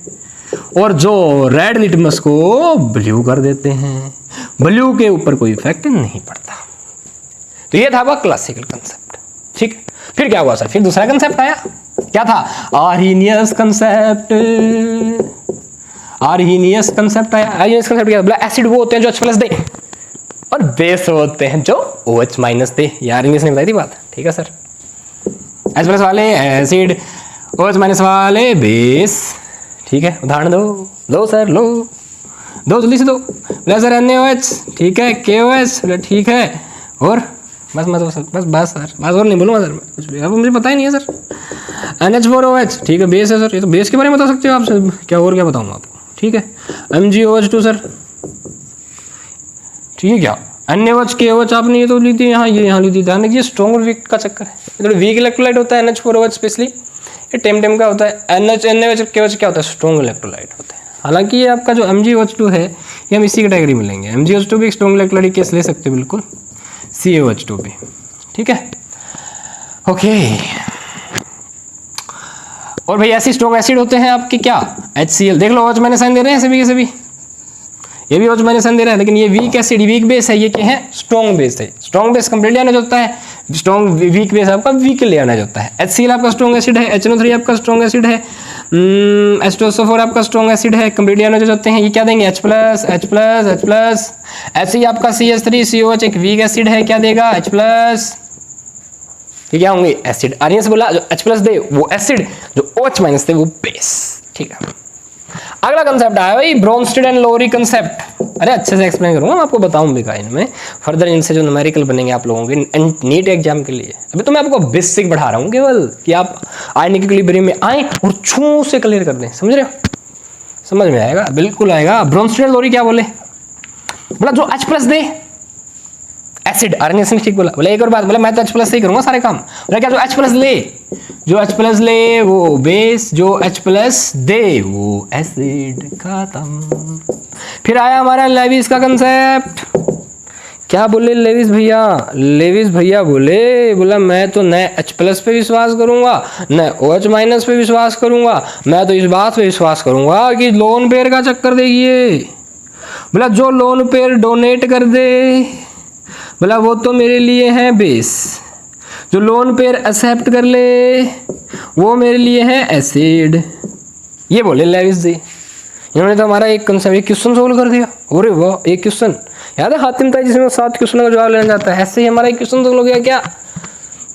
और जो रेड लिटमस को ब्लू कर देते हैं, ब्लू के ऊपर कोई इफेक्ट नहीं पड़ता। तो ये था वह क्लासिकल कंसेप्ट। ठीक, फिर क्या हुआ सर? फिर दूसरा कंसेप्ट आया, क्या था? Arrhenius concept. आर्हीनियस कंसेप्ट आया। आर्हीनियस कंसेप्ट क्या? एसिड वो होते हैं जो H+ दे और बेस होते हैं जो OH- दे। ये आर्हीनियस ने बताई थी बात। ठीक है सर, H प्लस वाले एसिड, OH माइनस वाले बेस। ठीक है, उदाहरण दो सर, दो जल्दी से दो। बोला सर NaOH, ठीक है, KOH, बोला ठीक है, और बस सर, बस और नहीं बोलूँगा सर मैं कुछ भी, अब मुझे पता ही नहीं है सर। NH4OH, ठीक है, बेस है सर, ये तो बेस के बारे में बता सकते हो आप सर, क्या और क्या बताऊँगा आपको। ठीक है, MgOH2 सर, ठीक है, क्या NaOH KOH आपने ये तो ली थी, यहाँ ये यहाँ ली थी, ध्यान रखिए स्ट्रॉन्ग और वीक का चक्कर है, थोड़ा वीक इलेक्ट्रोलाइट होता है NH4OH स्पेशली, ये टेम का होता है। NaOH KOH क्या होता है, स्ट्रॉन्ग इलेक्ट्रोलाइट होता है। हालांकि ये आपका जो MgOH2 है ये हम इसी कैटेगरी में लेंगे, MgOH2 भी स्ट्रॉन्ग इलेक्ट्रोलाइट केस ले सकते हो बिल्कुल, CaOH2 भी। ठीक है, ओके। और भाई ऐसी स्ट्रॉन्ग एसिड होते हैं आपके क्या, HCl, देख लो OH मैंने साइन दे रहे हैं सभी के सभी, ये भी OH मैंने साइन दे रहा है, लेकिन ये वीक एसिड, वीक बेस है, ये क्या है, स्ट्रॉन्ग बेस है। स्ट्रॉन्ग बेस कंप्लीटली आना होता है, स्ट्रॉन्ग वीक बेस आपका वीकली आना होता है। HCl आपका स्ट्रॉन्ग एसिड है, HNO3 आपका स्ट्रॉन्ग एसिड है, H2SO4 आपका स्ट्रॉन्ग एसिड है, कंप्लीटली आना होते हैं। ये क्या देंगे, H+, ऐसे ही आपका CH3COH एक वीक एसिड है, क्या देगा, H+, ये क्या होंगे, एसिड। आर्यन से बोला जो H+ दे वो एसिड, जो OH माइनस दे वो बेस। ठीक है, अगला कंसेप्ट आया भाई ब्रोंस्टेड एंड लोरी कंसेप्ट। अरे अच्छे से एक्सप्लेन करूंगा, मैं आपको बताऊं भी काइन में फर्दर, इनसे जो न्यूमेरिकल बनेंगे आप लोगों के नीट एग्जाम के लिए। अभी तो मैं आपको बेसिक बढ़ा रहा हूं केवल, कि आप आयनिक इक्विलिब्रियम में आए और छू से क्लियर कर दें, समझ रहे हो, समझ में आएगा, बिल्कुल आएगा। ब्रोंस्टेड एंड लोरी क्या बोले, बोला जो H+ दे एसिड, आर्यन ने ठीक बोला। बोले एक और बात, बोले मैं तो H+ से ही करूंगा सारे काम। बोला क्या, जो H+ ले, जो H+ ले वो बेस, जो H+ दे वो एसिड, खत्म। फिर आया हमारा लेविस का कंसेप्ट। क्या बोले लेविस भैया बोला मैं तो न H+ पे विश्वास करूंगा न OH माइनस पे विश्वास करूंगा, मैं तो इस बात पे विश्वास करूंगा कि लोन पेयर का चक्कर देखिए। बोला जो लोन पेयर डोनेट कर दे, बोला वो तो मेरे लिए है बेस, जो लोन पेयर एक्सेप्ट कर ले वो मेरे लिए है एसिड। ये बोले लेविस जी, इन्होंने तो हमारा एक कंसेप्ट, एक क्वेश्चन सोल्व कर दिया। अरे वाह, एक क्वेश्चन याद है हातिम था जिसमें 7 क्वेश्चन का जवाब लेना जाता है, ऐसे ही हमारा एक क्वेश्चन सोल्व हो गया। क्या,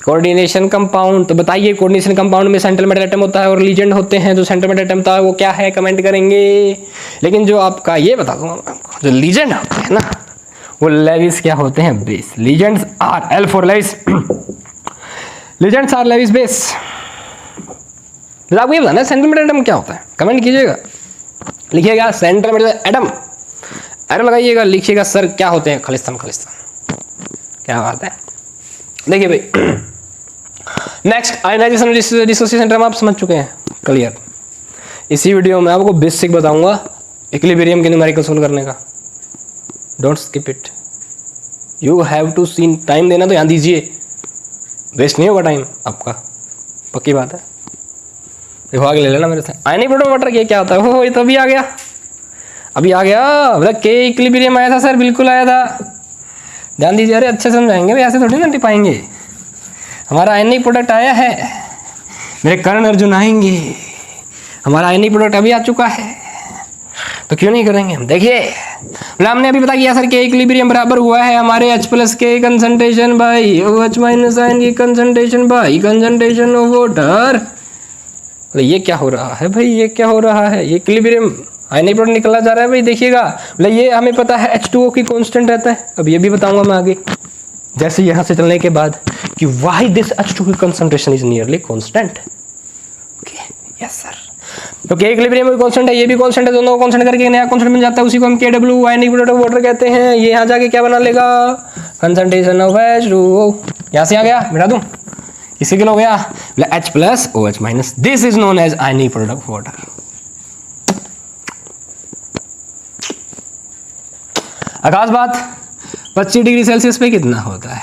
कोऑर्डिनेशन कंपाउंड, तो बताइए कोऑर्डिनेशन कंपाउंड में सेंट्रल मेटल एटम होता है और लीजेंड होते हैं, जो सेंट्रल मेटल एटम था वो क्या है, कमेंट करेंगे। लेकिन जो आपका ये बता दूंगा आपको, जो लीजेंड होते हैं ना वो लेविस क्या होते हैं, base. Ligands are L for Lewis, ligands are Lewis base. आपको ये बताना है सेंट्रल मेटल एटम क्या होता है, कमेंट कीजिएगा, लिखिएगा सेंट्रल मेटल एटम, एरो लगाइएगा, लिखिएगा सर क्या होते हैं, खालिस्तान। क्या बात है, देखिए भाई नेक्स्ट आयनाइजेशन डिसोसिएशन सेंटर आप समझ चुके हैं क्लियर। इसी वीडियो में आपको बेसिक बताऊंगा इक्विलिब्रियम के न्यूमेरिकल सोल्व करने का, don't skip it, you have to see. Time देना तो यहाँ दीजिए, वेस्ट नहीं होगा टाइम आपका, पक्की बात है। देखो आगे ले लेना मेरे से, आयनिक प्रोटॉन वाटर ये क्या होता है, वो तो अभी आ गया, मतलब के इक्विलिब्रियम आया था सर, बिल्कुल आया था, ध्यान दीजिए। अरे अच्छे समझाएंगे भाई, ऐसे थोड़ी ना पाएंगे। हमारा आयनिक प्रोडक्ट आया है, मेरे कर्ण अर्जुन आएंगे, हमारा आयनिक प्रोडक्ट अभी आ चुका है, तो क्यों नहीं करेंगे हम। देखिए हमने अभी पता किया सर के इक्विलिब्रियम बराबर हुआ है हमारे H+ के concentration by OH minus ion की concentration by concentration of water. ये क्या हो रहा है भाई, ये क्या हो रहा है, ये इक्विलिब्रियम आयनिक प्रोडक्ट निकला जा रहा है भाई, देखिएगा। मतलब ये हमें पता है H2O की कांस्टेंट रहता है, अब ये भी बताऊंगा मैं आगे जैसे यहाँ से चलने के बाद कि व्हाई दिस H2O की concentration is nearly constant. Okay yes sir, तो के इक्विलिब्रियम में कांस्टेंट है, ये भी कांस्टेंट है, दोनों को कांस्टेंट करके नया कांस्टेंट बन जाता है, उसी को हम KW ionic product of water कहते हैं। ये यहाँ जाके क्या बना लेगा, कंसंट्रेशन ऑफ H2O। यहाँ से आ गया, मिटा दूं, इसी के लिए हो गया H+ OH minus, this is known as ionic product of water. Akash बात 25 डिग्री सेल्सियस पे कितना होता है,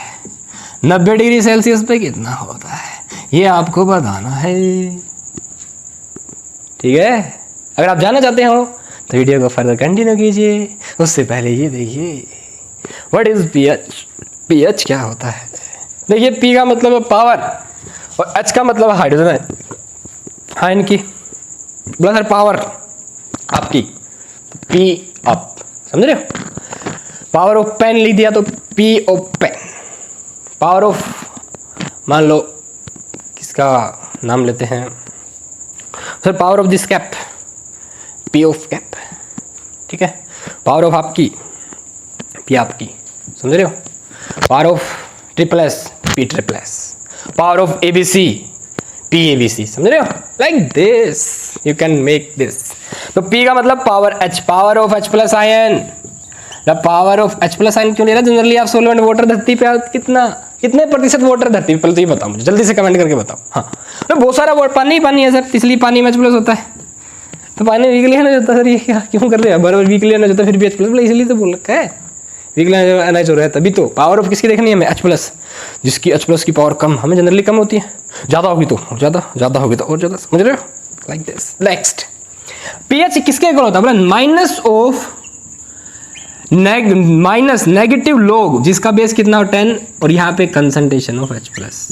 90 डिग्री सेल्सियस पे कितना होता है, ये आपको बताना है, ठीक है। अगर आप जानना चाहते हो तो वीडियो को फर्दर कंटिन्यू कीजिए, उससे पहले ये देखिए व्हाट इज pH। pH क्या होता है, देखिए P का मतलब है पावर और H का मतलब हाइड्रोजन है, आयन की, बोला सर पावर आपकी P अप, समझ रहे हो। पावर ऑफ पेन लिख दिया तो P of pen, power of मान लो इसका नाम लेते हैं sir power of this cap, P of cap, ठीक है। पावर ऑफ आपकी, पी आपकी, समझ रहे हो। Power of triple S, P triple S. Power of ABC, P ABC, समझ रहे हो। Like this you can make this. तो पी का मतलब power H, power of H plus ion. The power of H plus ion क्यों ले रहा है जनरली आप सोलवेंट वाटर धरती पे कितने प्रतिशत वाटर धरती पे, पहले तो ये बताओ मुझे, जल्दी से कमेंट करके बताओ। हाँ तो बहुत सारा पानी ही पानी है सर, इसलिए पानी में एच प्लस होता है। तो पानी वीकली आना जाता सर, ये क्या क्यों कर रहे हैं, बराबर वीकली आना जाता फिर भी एच प्लस, इसलिए तो बोल रखा है वीकली आना जो रहता है। तभी तो पावर ऑफ किसकी देखनी है हमें, एच प्लस। जिसकी एच प्लस की पावर कम, हमें जनरली कम होती है, ज़्यादा होगी तो ज़्यादा होगी तो और ज़्यादा, समझ रहे हो। Like this. नेक्स्ट पीएच किसके इक्वल होता है, बोला minus of minus negative log जिसका बेस कितना हो 10 और यहाँ पे कंसंट्रेशन ऑफ H प्लस।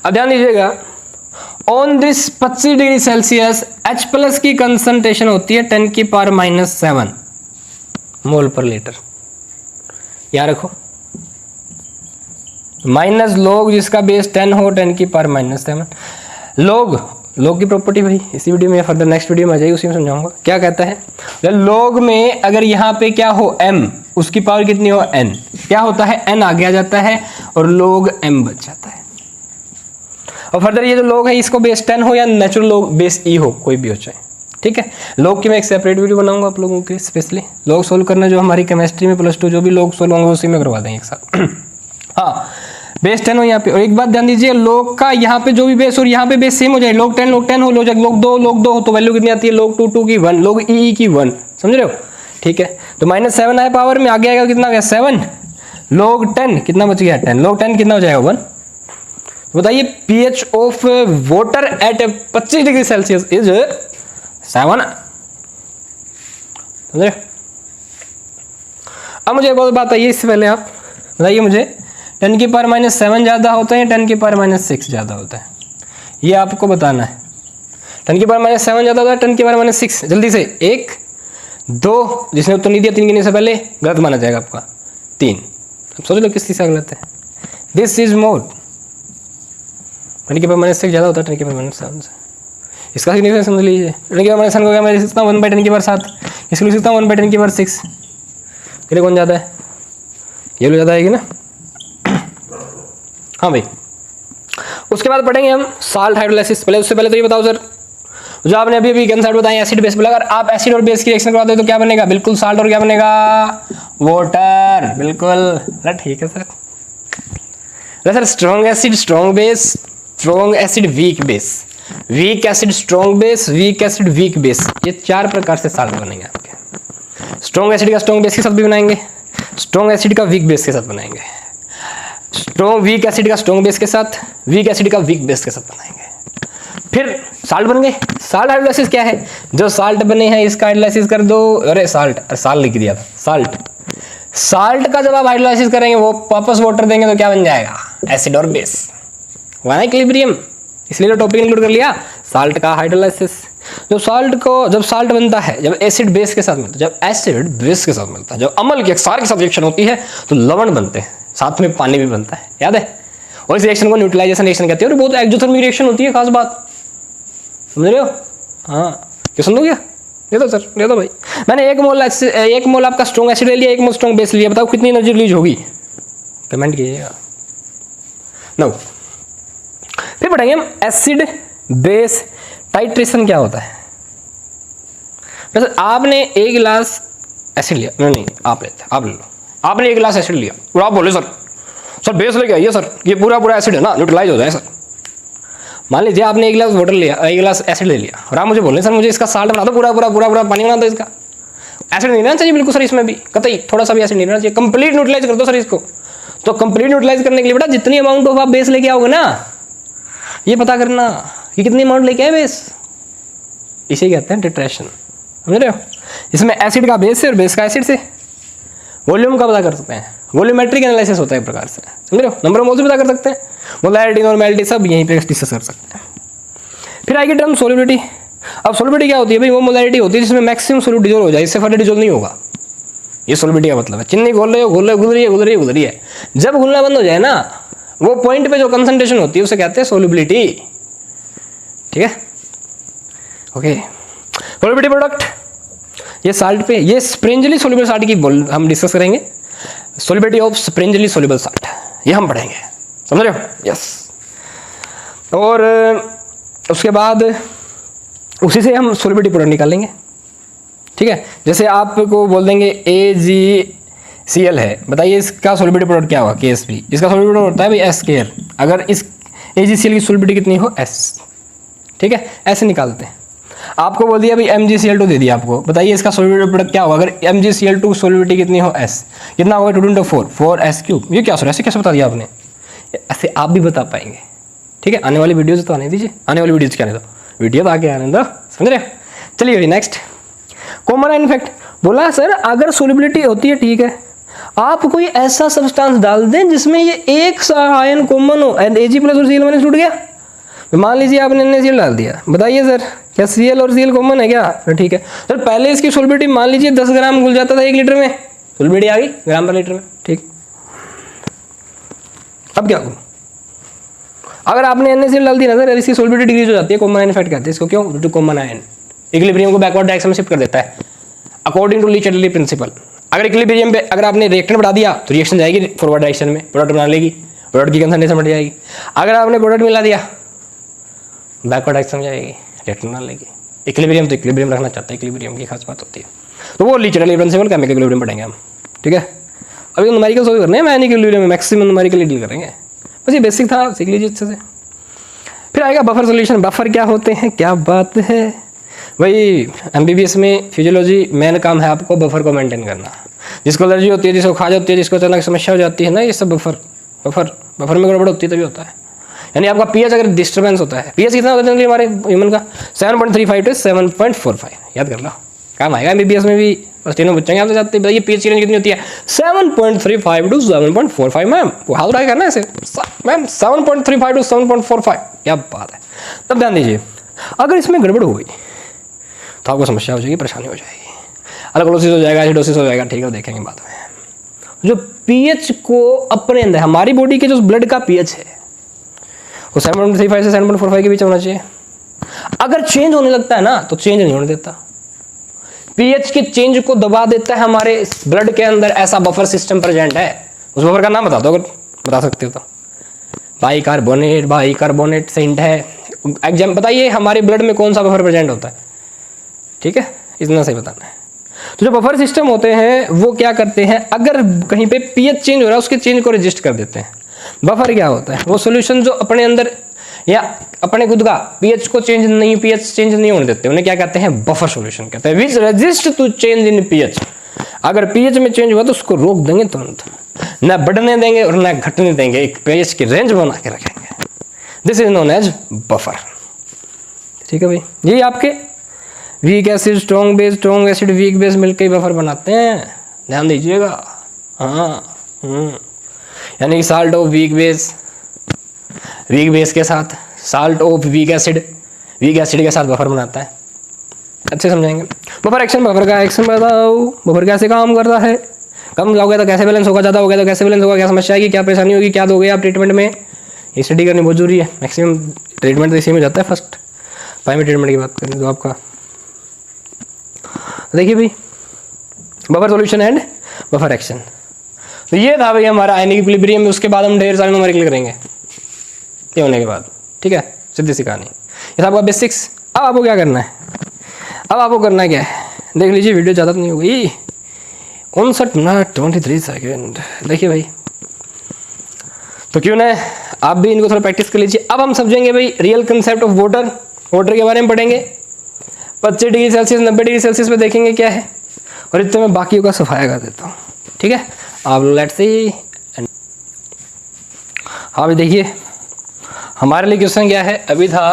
अब ध्यान दीजिएगा on this 25 degree Celsius H plus की कंसंट्रेशन होती है 10 की पावर -7 मोल पर लीटर। याद रखो माइनस लॉग जिसका बेस 10 हो 10 की पावर -7। लॉग की प्रॉपर्टी भाई इसी वीडियो में फर्दर नेक्स्ट वीडियो में आ जाएगी, उसी में समझाऊंगा। क्या कहता है लॉग में अगर यहाँ पे क्या हो m, उसकी पावर कितनी हो n, क्या होता है n आगे आ जाता है और log m बच जाता है। और फर्दर ये जो log है इसको बेस 10 हो या नेचुरल log बेस e हो, कोई भी हो चाहे, ठीक है। log की मैं एक सेपरेट वीडियो बनाऊंगा आप लोगों के स्पेशली। log सोल्व करना जो हमारी केमिस्ट्री में +2 जो भी log सोल्व होंगे उसी में करवा देंगे एक साथ। हाँ बेस 10 हो यहाँ पे। और एक बात ध्यान दीजिए log का यहाँ पे जो भी बेस और यहाँ पे बेस सेम हो जाए, log 10 हो, log 2 हो तो वैल्यू कितनी आती है, log 2 की 1, log e की 1, समझ रहे हो, ठीक है। तो -7 आए पावर में, आगे आएगा कितना गया 7, log 10 कितना बच गया 10, log 10 कितना हो जाएगा 1। बताइए pH of water at 25 degree Celsius is 7, समझ रहे। अब मुझे एक बहुत बात है, इससे पहले आप बताइए मुझे 10 की पावर -7 ज़्यादा होता है या 10 की पावर -6 ज़्यादा होता है, ये आपको बताना है। 10 की पावर -7 ज़्यादा होता है 10 की पावर -6, जल्दी से 1 2, जिसने उत्तर नहीं दिया 3 गिनने से पहले गलत माना जाएगा आपका 3। अब सोच लो किस चीज़ का गलत है, दिस इज मोर। 10 की पावर -6 ज़्यादा होता है 10 की पावर -7 से, इसका सिग्निफिकेंस समझ लीजिए। 10 की पावर -7 को क्या मैं लिख सकता हूँ 1/10 की पावर 7, इसको लिख सकता हूँ 1/10 की पावर 6। ये कौन ज़्यादा है, ये लो ज़्यादा आएगी ना। हाँ भाई उसके बाद पढ़ेंगे हम साल्ट हाइड्रोलाइसिस। पहले उससे पहले तो ये बताओ सर, जो आपने अभी कंसेप्ट बताया एसिड बेस, अगर आप एसिड और बेस की रिएक्शन करवाते हो तो क्या बनेगा, बिल्कुल साल्ट और क्या बनेगा वाटर, बिल्कुल ठीक है sir. Sir strong acid strong base, strong acid weak base, week acid strong base, weak acid weak base, ये 4 प्रकार से साल्ट बनेंगे आपके। स्ट्रॉन्ग एसिड का स्ट्रॉन्ग बेस के साथ भी बनाएंगे, स्ट्रॉन्ग एसिड का वीक बेस के साथ बनाएंगे, स्ट्रॉन्ग वीक एसिड का स्ट्रॉन्ग बेस के साथ, वीक एसिड का वीक बेस के साथ बनाएंगे, फिर साल्ट बन गए। साल्ट हाइड्रोलाइसिस क्या है, जो साल्ट बने हैं इसका हाइड्रोलाइसिस कर दो। अरे साल्ट लिख दिया था, साल्ट का जब आप हाइड्रोलाइसिस करेंगे वो वापस वाटर देंगे तो क्या बन जाएगा, एसिड और बेस, वहाँ इक्विलिब्रियम, इसलिए तो टॉपिक इंक्लूड कर लिया साल्ट का हाइड्रोलाइसिस। जब साल्ट बनता है जब एसिड बेस के साथ मिलता है, जब एसिड बेस के साथ मिलता है, जब अम्ल की क्षार के साथ रिएक्शन होती है तो लवण बनते हैं, साथ में पानी भी बनता है, याद है। और इस रिएक्शन को न्यूट्रलाइजेशन रिएक्शन कहते हैं और बहुत एक्सोथर्मिक रिएक्शन होती है, खास बात समझ रहे हो। हाँ क्यों समझो क्या, ले दो सर, ले दो भाई। मैंने 1 मोल आपका स्ट्रॉन्ग एसिड ले लिया, 1 मोल स्ट्रॉन्ग बेस लिया, बताओ कितनी एनर्जी रिलीज होगी, कमेंट कीजिएगा। नो फिर पढ़ेंगे हम एसिड बेस टाइट्रेशन क्या होता है। वैसे आपने 1 गिलास एसिड लिया, नहीं आप ले लो, आपने 1 गिलास एसिड लिया और आप बोले सर बेस लेके आइए सर, ये पूरा एसिड है ना, न्यूट्रलाइज हो जाए सर। मान लीजिए आपने 1 गिलास वाटर लिया, 1 गिलास एसिड ले लिया और आप मुझे बोल रहे सर मुझे इसका साल्ट बना दो, पूरा पानी बना दो, इसका एसिड नहीं रहना चाहिए बिल्कुल सर, इसमें भी कतई थोड़ा सा भी एसिड नहीं रहना चाहिए, कंप्लीट न्यूट्रलाइज कर दो सर इसको। तो कंप्लीट न्यूट्रलाइज करने के लिए बेटा जितनी अमाउंट ऑफ आप बेस लेके आओगे ना, ये पता करना कि कितनी अमाउंट लेके आए बेस, इसे कहते हैं टिट्रेशन, समझ रहे हो। इसमें एसिड का बेस से और बेस का एसिड से वॉल्यूम का पता कर सकते हैं, वॉल्यूमेट्रिक एनालिसिस होता है एक प्रकार से, समझ रहे हो। नंबर ऑफ मोल से पता कर सकते हैं, मोलैरिटी नॉर्मैलिटी सब यहीं पे डिस्कस कर सकते हैं। फिर आएगी टर्म सोल्युबिलिटी। अब सोल्युबिलिटी क्या होती है भाई, वो मोलैरिटी होती है जिसमें मैक्सिमम सोल्यूट डिसॉल्व हो जाए, इससे फर्दर डिसॉल्व नहीं होगा, ये सोल्युबिलिटी का मतलब है। चीनी घोल रहे हो, घुल रही है, जब घुलना बंद हो जाए ना वो पॉइंट पे जो कंसंट्रेशन होती है उसे कहते हैं सोल्युबिलिटी। ठीक है, ओके। सोल्युबिलिटी प्रोडक्ट, ये साल्ट पे, ये स्प्रिंजली सोल्युबल साल्ट की हम डिस्कस करेंगे। सोल्युबिलिटी ऑफ स्प्रिंजली सोल्युबल साल्ट, ये हम पढ़ेंगे, समझ रहे हो? यस। और उसके बाद उसी से हम सोल्युबिलिटी प्रोडक्ट निकालेंगे। ठीक है, जैसे आपको बोल देंगे AgCl है, बताइए इसका सोल्युबिलिटी प्रोडक्ट क्या होगा? KSP। इसका सोल्युबिलिटी प्रोडक्ट होता है भाई SKL। अगर इस AgCl की सोल्युबिलिटी कितनी हो? S। ठीक है, ऐसे निकालते हैं। आपको बोल दिया भाई MgCl2 दे दिया आपको, बताइए इसका सोल्युबिलिटी प्रोडक्ट क्या होगा? अगर MgCl2 सोल्युबिलिटी कितनी हो? S। कितना होगा? 2 × 4, 4s³। ये क्या सर, ऐसे कैसे बता दिया आपने? ऐसे आप भी बता पाएंगे। ठीक है, आने वाली वीडियोज तो आने दीजिए, आने वाली वीडियोज क्या आने दो, वीडियो तो आगे आने दो, समझ रहे हो? चलिए भाई नेक्स्ट, कॉमन आयन इफेक्ट। बोला सर अगर सोल्युबिलिटी होती है, ठीक है, आप कोई ऐसा सब्सटेंस डाल दें जिसमें ये एक सा आयन कॉमन हो, Ag+ और Cl- छूट गया। मान लीजिए आपने NaCl डाल दिया, बताइए सर क्या Cl और Cl कॉमन है क्या? ठीक है सर, पहले इसकी सोल्युबिलिटी मान लीजिए 10 ग्राम घुल जाता था 1 लीटर में, सोल्युबिलिटी आ गई ग्राम पर लीटर में। ठीक, अब क्या करूँ? अगर आपने NaCl डाल दिया ना सर, इसकी सोल्युबिलिटी डिक्रीज हो जाती है, कॉमन आयन इफेक्ट कहते हैं इसको। क्यों? Due to common ion equilibrium को बैकवर्ड डायरेक्शन में शिफ्ट कर देता है according to Le Chatelier principle. अगर इक्विलिब्रियम पे अगर आपने रिएक्टेंट बढ़ा दिया तो रिएक्शन जाएगी फॉरवर्ड डायरेक्शन में, प्रोडक्ट बना लेगी, प्रोडक्ट की कंसंट्रेशन बढ़ जाएगी। अगर आपने प्रोडक्ट मिला दिया बैकवर्ड डायरेक्शन में जाएगी, रिएक्टेंट बना लेगी। इक्विलिब्रियम तो इक्विलिब्रियम रखना चाहता है, इक्विलिब्रियम की खास बात होती है। तो वो ली चैटरजी प्रिंसिपल केमिकल इक्विलिब्रियम पढ़ेंगे हम। ठीक है, अभी न्यूमेरिकल सॉल्व करने हैं, मैं इक्विलिब्रियम में मैक्सिमम न्यूमेरिकली डील करेंगे। बस ये बेसिक था, सीख लीजिए अच्छे से। फिर आएगा बफर सॉल्यूशन। बफर क्या होते हैं, क्या बात है भाई? MBBS में फिजियोलॉजी मेन काम है आपको बफर को मेंटेन करना। जिसको एलर्जी होती है, जिसको खा जाती है, जिसको अचानक समस्या हो जाती है ना, ये सब बफर में गड़बड़ होती है तभी होता है। यानी आपका pH अगर डिस्टर्बेंस होता है, pH कितना होता है हमारे ह्यूमन का? 7.35 to 7.45, याद कर लो, काम आएगा MBBS में भी। फर्स्ट ईयर में बच्चे आपसे जाते हैं, ये pH की रेंज कितनी होती है? 7.35 to 7.45 मैम। वो हाथ उठा करना है ऐसे, मैम 7.35 to 7.45, क्या बात है। तब ध्यान दीजिए, अगर इसमें गड़बड़ हो गई तो आपको समस्या हो जाएगी, परेशानी हो जाएगी, अल्कोलोसिस हो जाएगा, एसिडोसिस हो जाएगा। ठीक है, देखेंगे बाद में। जो pH को अपने अंदर, हमारी बॉडी के जो ब्लड का pH है वो 7.35 से 7.45 के बीच होना चाहिए। अगर चेंज होने लगता है ना तो चेंज नहीं होने देता, pH के चेंज को दबा देता है हमारे ब्लड के अंदर। ऐसा बफर सिस्टम प्रेजेंट है। उस बफर का नाम बता दो अगर बता सकते हो तो। बाइकार्बोनेट सेंट है। एग्जाम बताइए हमारे ब्लड में कौन सा बफर प्रेजेंट होता है? ठीक है, इतना सही बताना है। तो जो बफर सिस्टम होते हैं वो क्या करते हैं, अगर कहीं पे pH चेंज हो रहा है उसके चेंज को रजिस्ट कर देते हैं। बफर क्या होता है? वो सॉल्यूशन जो अपने अंदर या अपने खुद का pH को पीएच चेंज नहीं होने देते, उन्हें क्या कहते हैं? बफर सॉल्यूशन कहते हैं, which resist to change in pH। अगर pH में चेंज हुआ तो उसको रोक देंगे तुरंत, ना बढ़ने देंगे और ना घटने देंगे, एक pH की रेंज बना के रखेंगे। This is known as buffer. ठीक है भाई, यही आपके weak acid, strong acid, weak base मिलकर बफर बनाते हैं, ध्यान दीजिएगा। हाँ, यानी साल्ट ऑफ वीक बेस के साथ साल्ट ऑफ वीक एसिड के साथ बफर बनाता है। अच्छे समझाएंगे। बफर एक्शन, बफर का एक्शन बताओ, बफर कैसे काम करता है? कम जाओगे तो कैसे बैलेंस होगा, ज़्यादा हो गया तो कैसे बैलेंस होगा, क्या समस्या आएगी, क्या परेशानी होगी, क्या दोगे आप ट्रीटमेंट में, ये स्टडी करनी बहुत जरूरी है। मैक्सिमम ट्रीटमेंट तो इसी में जाता है। फर्स्ट प्राइमरी ट्रीटमेंट की बात करें तो आपका देखिए भाई, buffer solution and buffer action. तो ये था भाई हमारा आयनिक इक्विलिब्रियम में। उसके बाद हम ढेर सारे न्यूमेरिकल करेंगे ये होने के बाद। ठीक है, सीधी सी कहानी। ये था आपका बेसिक्स। अब आपको क्या करना है? अब आपको करना क्या है, देख लीजिए, वीडियो ज़्यादा तो नहीं होगी, 59 मिनट 23 सेकेंड। देखिए भाई, तो क्यों ना आप भी इनको थोड़ा प्रैक्टिस कर लीजिए। अब हम समझेंगे भाई रियल कंसेप्ट ऑफ वाटर के बारे में पढ़ेंगे। 25 डिग्री सेल्सियस 90 डिग्री सेल्सियस पे देखेंगे क्या है, और इतने में बाकियों का सफाया कर देता हूँ। ठीक है, आप लेट्स सी। हाँ भाई देखिए, हमारे लिए क्वेश्चन क्या है अभी था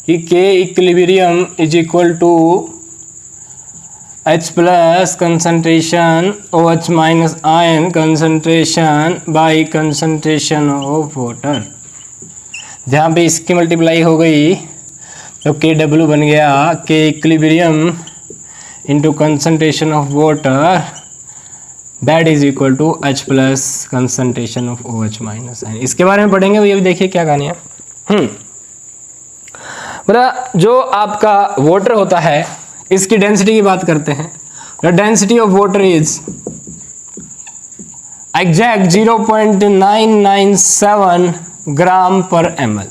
कि K equilibrium is equal to H plus concentration OH minus ion concentration by concentration of water. जहाँ पे इसकी मल्टीप्लाई हो गई तो KW बन गया K equilibrium into concentration of water that is equal to H plus concentration of OH minus ion. इसके बारे में पढ़ेंगे भैया, अभी देखिए क्या कहानी है। मतलब जो आपका वाटर होता है इसकी डेंसिटी की बात करते हैं। The density of water is exact 0.997 ग्राम पर ml।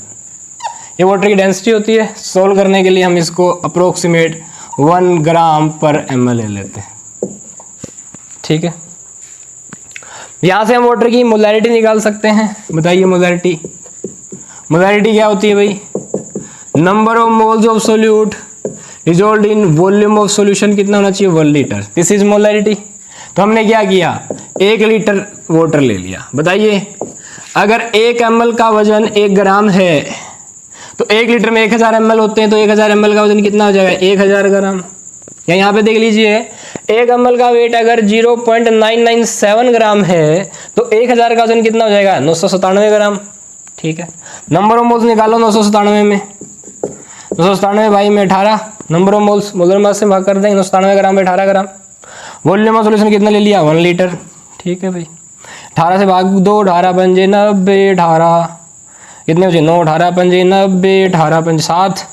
ये वाटर की डेंसिटी होती है। सोल्व करने के लिए हम इसको अप्रोक्सीमेट 1 ग्राम पर ml ले लेते हैं, ठीक है। यहां से हम वाटर की मोलैरिटी निकाल सकते हैं। बताइए मोलैरिटी क्या होती है भाई? Number of moles of solute dissolved in volume of solution कितना होना चाहिए? 1 लीटर। This is molarity. तो हमने क्या किया, 1 लीटर वाटर ले लिया। बताइए अगर 1 ml का वजन 1 ग्राम है तो 1 लीटर में 1000 ml होते हैं, तो 1000 ml का वजन कितना हो जाएगा? 1000 ग्राम। या यहाँ पे देख लीजिए 1 ml का वेट अगर 0.997 ग्राम है तो 1000 का वजन कितना हो जाएगा? 997 ग्राम, ठीक है। नंबर ऑफ मोल्स निकालो 997 में, 997 भाई में 18, number of moles molar mass से भाग कर देंगे, 997 ग्राम में 18 ग्राम। वॉल्यूम ऑफ सॉल्यूशन कितना ले लिया? 1 लीटर, ठीक है भाई। 18 से भाग दो, 18 पंजे 90, 18 कितने बचे? 9, 18 पंजे 90, 18 पंजे 7,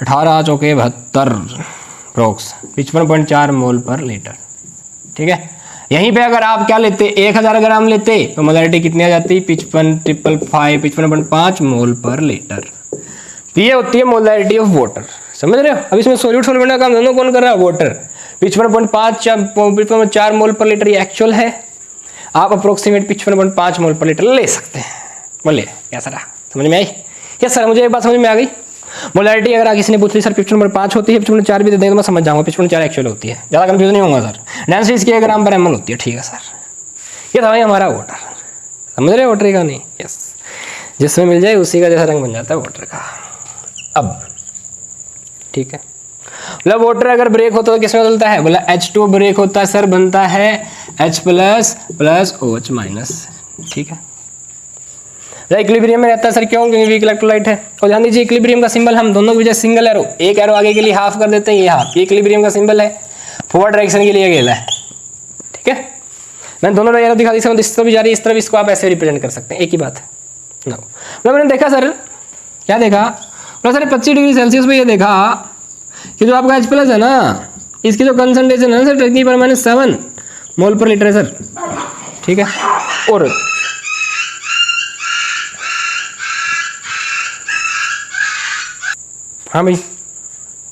18 चौके 72 प्रोक्स 55.4 मोल पर लीटर, ठीक है। यहीं पे अगर आप क्या लेते, 1000 ग्राम लेते तो मोलैरिटी कितनी आ जाती? 55.5 मोल पर लीटर। तो ये होती है मोलैरिटी ऑफ वाटर, समझ रहे हो। अब इसमें सोल्यूट सॉल्वेंट का काम दोनों कौन कर रहा है? वाटर। 55.4 मोल पर लीटर ये एक्चुअल है। आप अप्रोक्सीमेट 55.5 मोल पर लीटर ले सकते हैं। बोलिए कैसा रहा, समझ में आई? यस सर, मुझे एक बात समझ में आ गई। मोलैरिटी अगर किसी ने पूछ ली सर 55.5 होती है, 55.4 भी दे देंगे तो मैं समझ जाऊंगा 55.4 एक्चुअल होती है, ज़्यादा कंफ्यूज नहीं होगा सर। डेंसिटी इसकी 1 ग्राम पर ml होती है, ठीक है सर। ये था भाई हमारा वाटर, समझ रहे हो वाटर का? नहीं, यस। जिसमें मिल जाए उसी का जैसा रंग बन जाता है वाटर का। अब ठीक है, मतलब वाटर अगर ब्रेक होता है तो किसमें बदलता है? बोला H2 ब्रेक होता है सर, बनता है H प्लस OH माइनस, ठीक है। इक्विलिब्रियम में रहता है सर, क्यों? क्योंकि वीक इलेक्ट्रोलाइट है। और ध्यान दीजिए इक्विलिब्रियम का सिंबल हम दोनों की वजह सिंगल एरो, एक एरो आगे के लिए हाफ कर देते हैं, ये हाफ, ये इक्विलिब्रियम का सिंबल है। फॉरवर्ड डायरेक्शन के लिए अकेला है, ठीक है। मैंने दोनों एरो दिखा दी, इस तरफ भी जा रही है, इस तरफ, इसको आप ऐसे रिप्रेजेंट कर सकते हैं, एक ही बात है ना। मतलब मैंने देखा सर, क्या देखा? सर 25 डिग्री सेल्सियस पे ये देखा कि जो आपका H प्लस है ना, इसकी जो कंसंट्रेशन है ना सर 10⁻⁷ मोल पर लीटर है सर, ठीक है। और हाँ भाई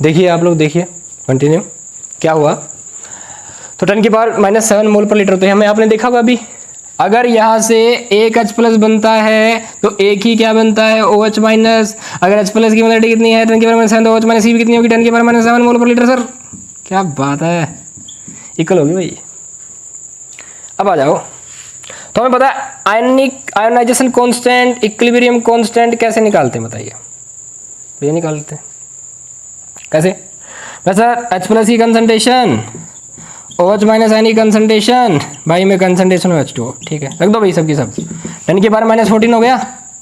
देखिए, आप लोग देखिए, कंटिन्यू क्या हुआ। तो 10⁻⁷ मोल पर लीटर होते हैं। हमें आपने देखा होगा अभी, अगर यहाँ से एक H प्लस बनता है तो एक ही क्या बनता है? OH minus. अगर H प्लस की मोलैरिटी कितनी है? 10⁻⁷ तो OH माइनस भी कितनी होगी? 10⁻⁷ मोल पर लीटर सर। क्या बात है, इक्वल होगी भाई। अब आ जाओ, तो हमें पता है आयोनाइजेशन कांस्टेंट, इक्विलिब्रियम कांस्टेंट कैसे निकालते हैं बताइए? ये निकालते हैं कैसे? सर H प्लस की कंसंट्रेशन, OH माइनस आयन की कंसंट्रेशन, भाई में कंसंट्रेशन हो H2, ठीक है। रख दो भाई सबकी सब। 10⁻⁻14 हो गया,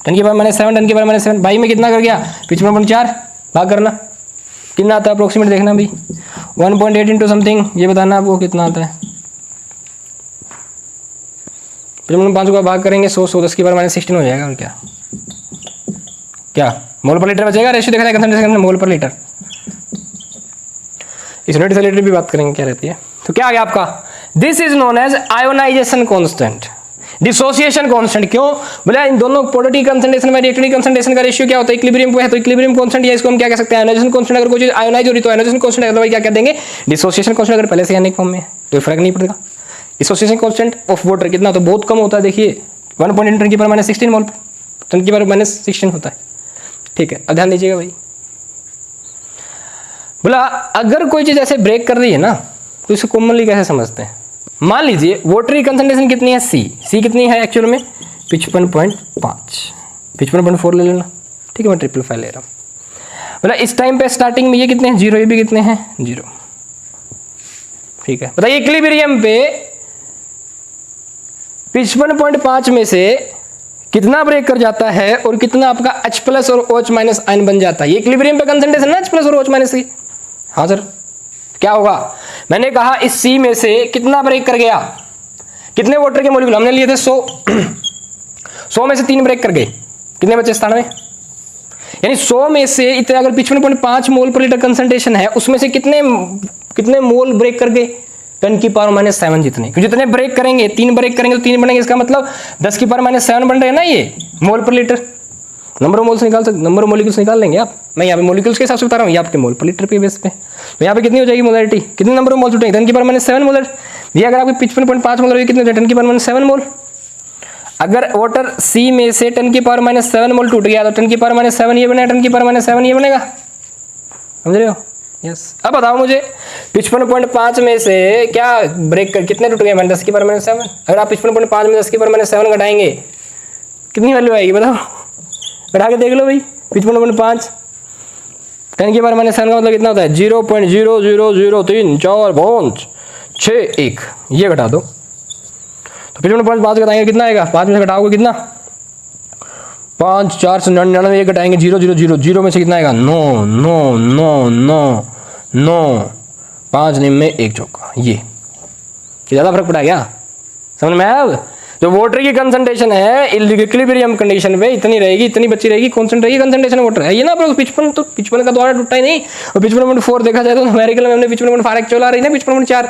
10⁻⁷, 10⁻⁷, भाई में कितना कर गया? 55.4, भाग करना कितना आता है अप्रोक्सीमेट देखना भाई। 1.8 इंटू समथिंग, ये बताना आपको कितना आता है। 5 को भाग करेंगे 100, 10⁻⁻16 हो जाएगा। और क्या मोल पर लीटर बचेगा? रेशियो देखा जाए कंसंट्रेशन मोल पर लीटर। इस यूनिट से रिलेटेड भी बात करेंगे क्या रहती है। तो क्या आ गया आपका? This is known as ionisation constant, dissociation constant. क्यों बोला? इन दोनों प्रोडक्ट की कंसंट्रेशन में रिएक्टेंट की कंसंट्रेशन का रेशियो क्या होता है? इक्विलिब्रियम पे है तो इक्विलिब्रियम कांस्टेंट, या इसको हम क्या कह सकते हैं? Ionisation constant. अगर कोई चीज आयोनाइज हो रही तो आयोनाइजेशन कांस्टेंट, अदरवाइज क्या कह देंगे? Dissociation constant. अगर पहले से आयनिक फॉर्म में है तो फर्क नहीं पड़ेगा। डिसोसिएशन कांस्टेंट ऑफ वाटर कितना? तो बहुत कम होता है, देखिए 1.10⁻⁻16 मोल, 10⁻⁻16 होता है, ठीक है। अब ध्यान दीजिएगा भाई, बोला अगर कोई चीज ऐसे ब्रेक कर रही है ना तो इसे कॉमनली कैसे समझते हैं? मान लीजिए वाटर की कंसंट्रेशन कितनी है? सी कितनी है एक्चुअल में? 55.5, 55.4 ले लेना, ठीक है। मैं 555 ले रहा हूँ। बोला इस टाइम पे स्टार्टिंग में ये कितने हैं? 0, ये भी कितने हैं? 0, ठीक है। बताइए इक्विलिब्रियम पे 55.5 में से कितना ब्रेक कर जाता है और कितना आपका H प्लस और OH माइनस आयन बन जाता है? ये इक्विलिब्रियम पे कंसंट्रेशन है H प्लस और OH माइनस की। हाँ सर, क्या होगा? मैंने कहा इस C में से कितना ब्रेक कर गया? कितने वाटर के मॉलिक्यूल हमने लिए थे 100 100 में से 3 ब्रेक कर गए, कितने बचे 97, यानी 100 में से इतने अगर 55.5 मोल पर लीटर कंसंट्रेशन है उसमें से कितने मोल ब्रेक कर गए 10 की पावर -7 जितने, क्योंकि जितने ब्रेक करेंगे 3 ब्रेक करेंगे तो 3 बनेंगे, इसका मतलब 10 की पावर -7 बन रहे हैं ना ये मोल पर लीटर। नंबर ऑफ मोल्स निकाल सकते, नंबर ऑफ मॉलिक्यूल्स निकाल लेंगे आप, मैं यहाँ पे मॉलिक्यूल्स के हिसाब से बता रहा हूँ, ये आपके मोल पर लीटर पे बेस पे। तो यहाँ पे कितनी हो जाएगी मोलरिटी, कितने नंबर ऑफ मोल्स उठेंगे 10 की पावर -7 मोलर। ये अगर आपके 55.5 मोलर कितने 10 की पावर -7 मोल। अगर वाटर सी में से 10 की पावर -7 मोल टूट गया तो 10 की पावर -7 ये बनेगा, 10 की पावर -7 ये बनेगा, समझ रहे हो? यस। अब बताओ मुझे 55.5 में से क्या ब्रेक कर कितने टूट गए 10 की पावर -7। अगर आप 55.5 में 10 की पावर -7 घटाएंगे कितनी वैल्यू आएगी बताओ, घटा के देख लो भाई। 55.5 10 की पावर -7 का मतलब कितना होता है 0.0003456 ये घटा दो तो 55.5 घटाएंगे कितना आएगा, 5 में से घटाओगे कितना 5 4 से 99 ये घटाएंगे 0 में से कितना आएगा 9 9 9 9 9 5 निम में 1 चौका, ये ज़्यादा फर्क पड़ा क्या, समझ में आया? अब जो वाटर की कंसंट्रेशन है इक्विलिब्रियम कंडीशन पे इतनी रहेगी, इतनी बची रहेगी, कांस्टेंट रहेगी कंसंट्रेशन वाटर है ये ना। 55 का द्वारा टूटा ही नहीं, और 55.4 देखा जाए तो न्यूमेरिकल में हमने 55.5 एक्चुअल आ रही है ना 55.4,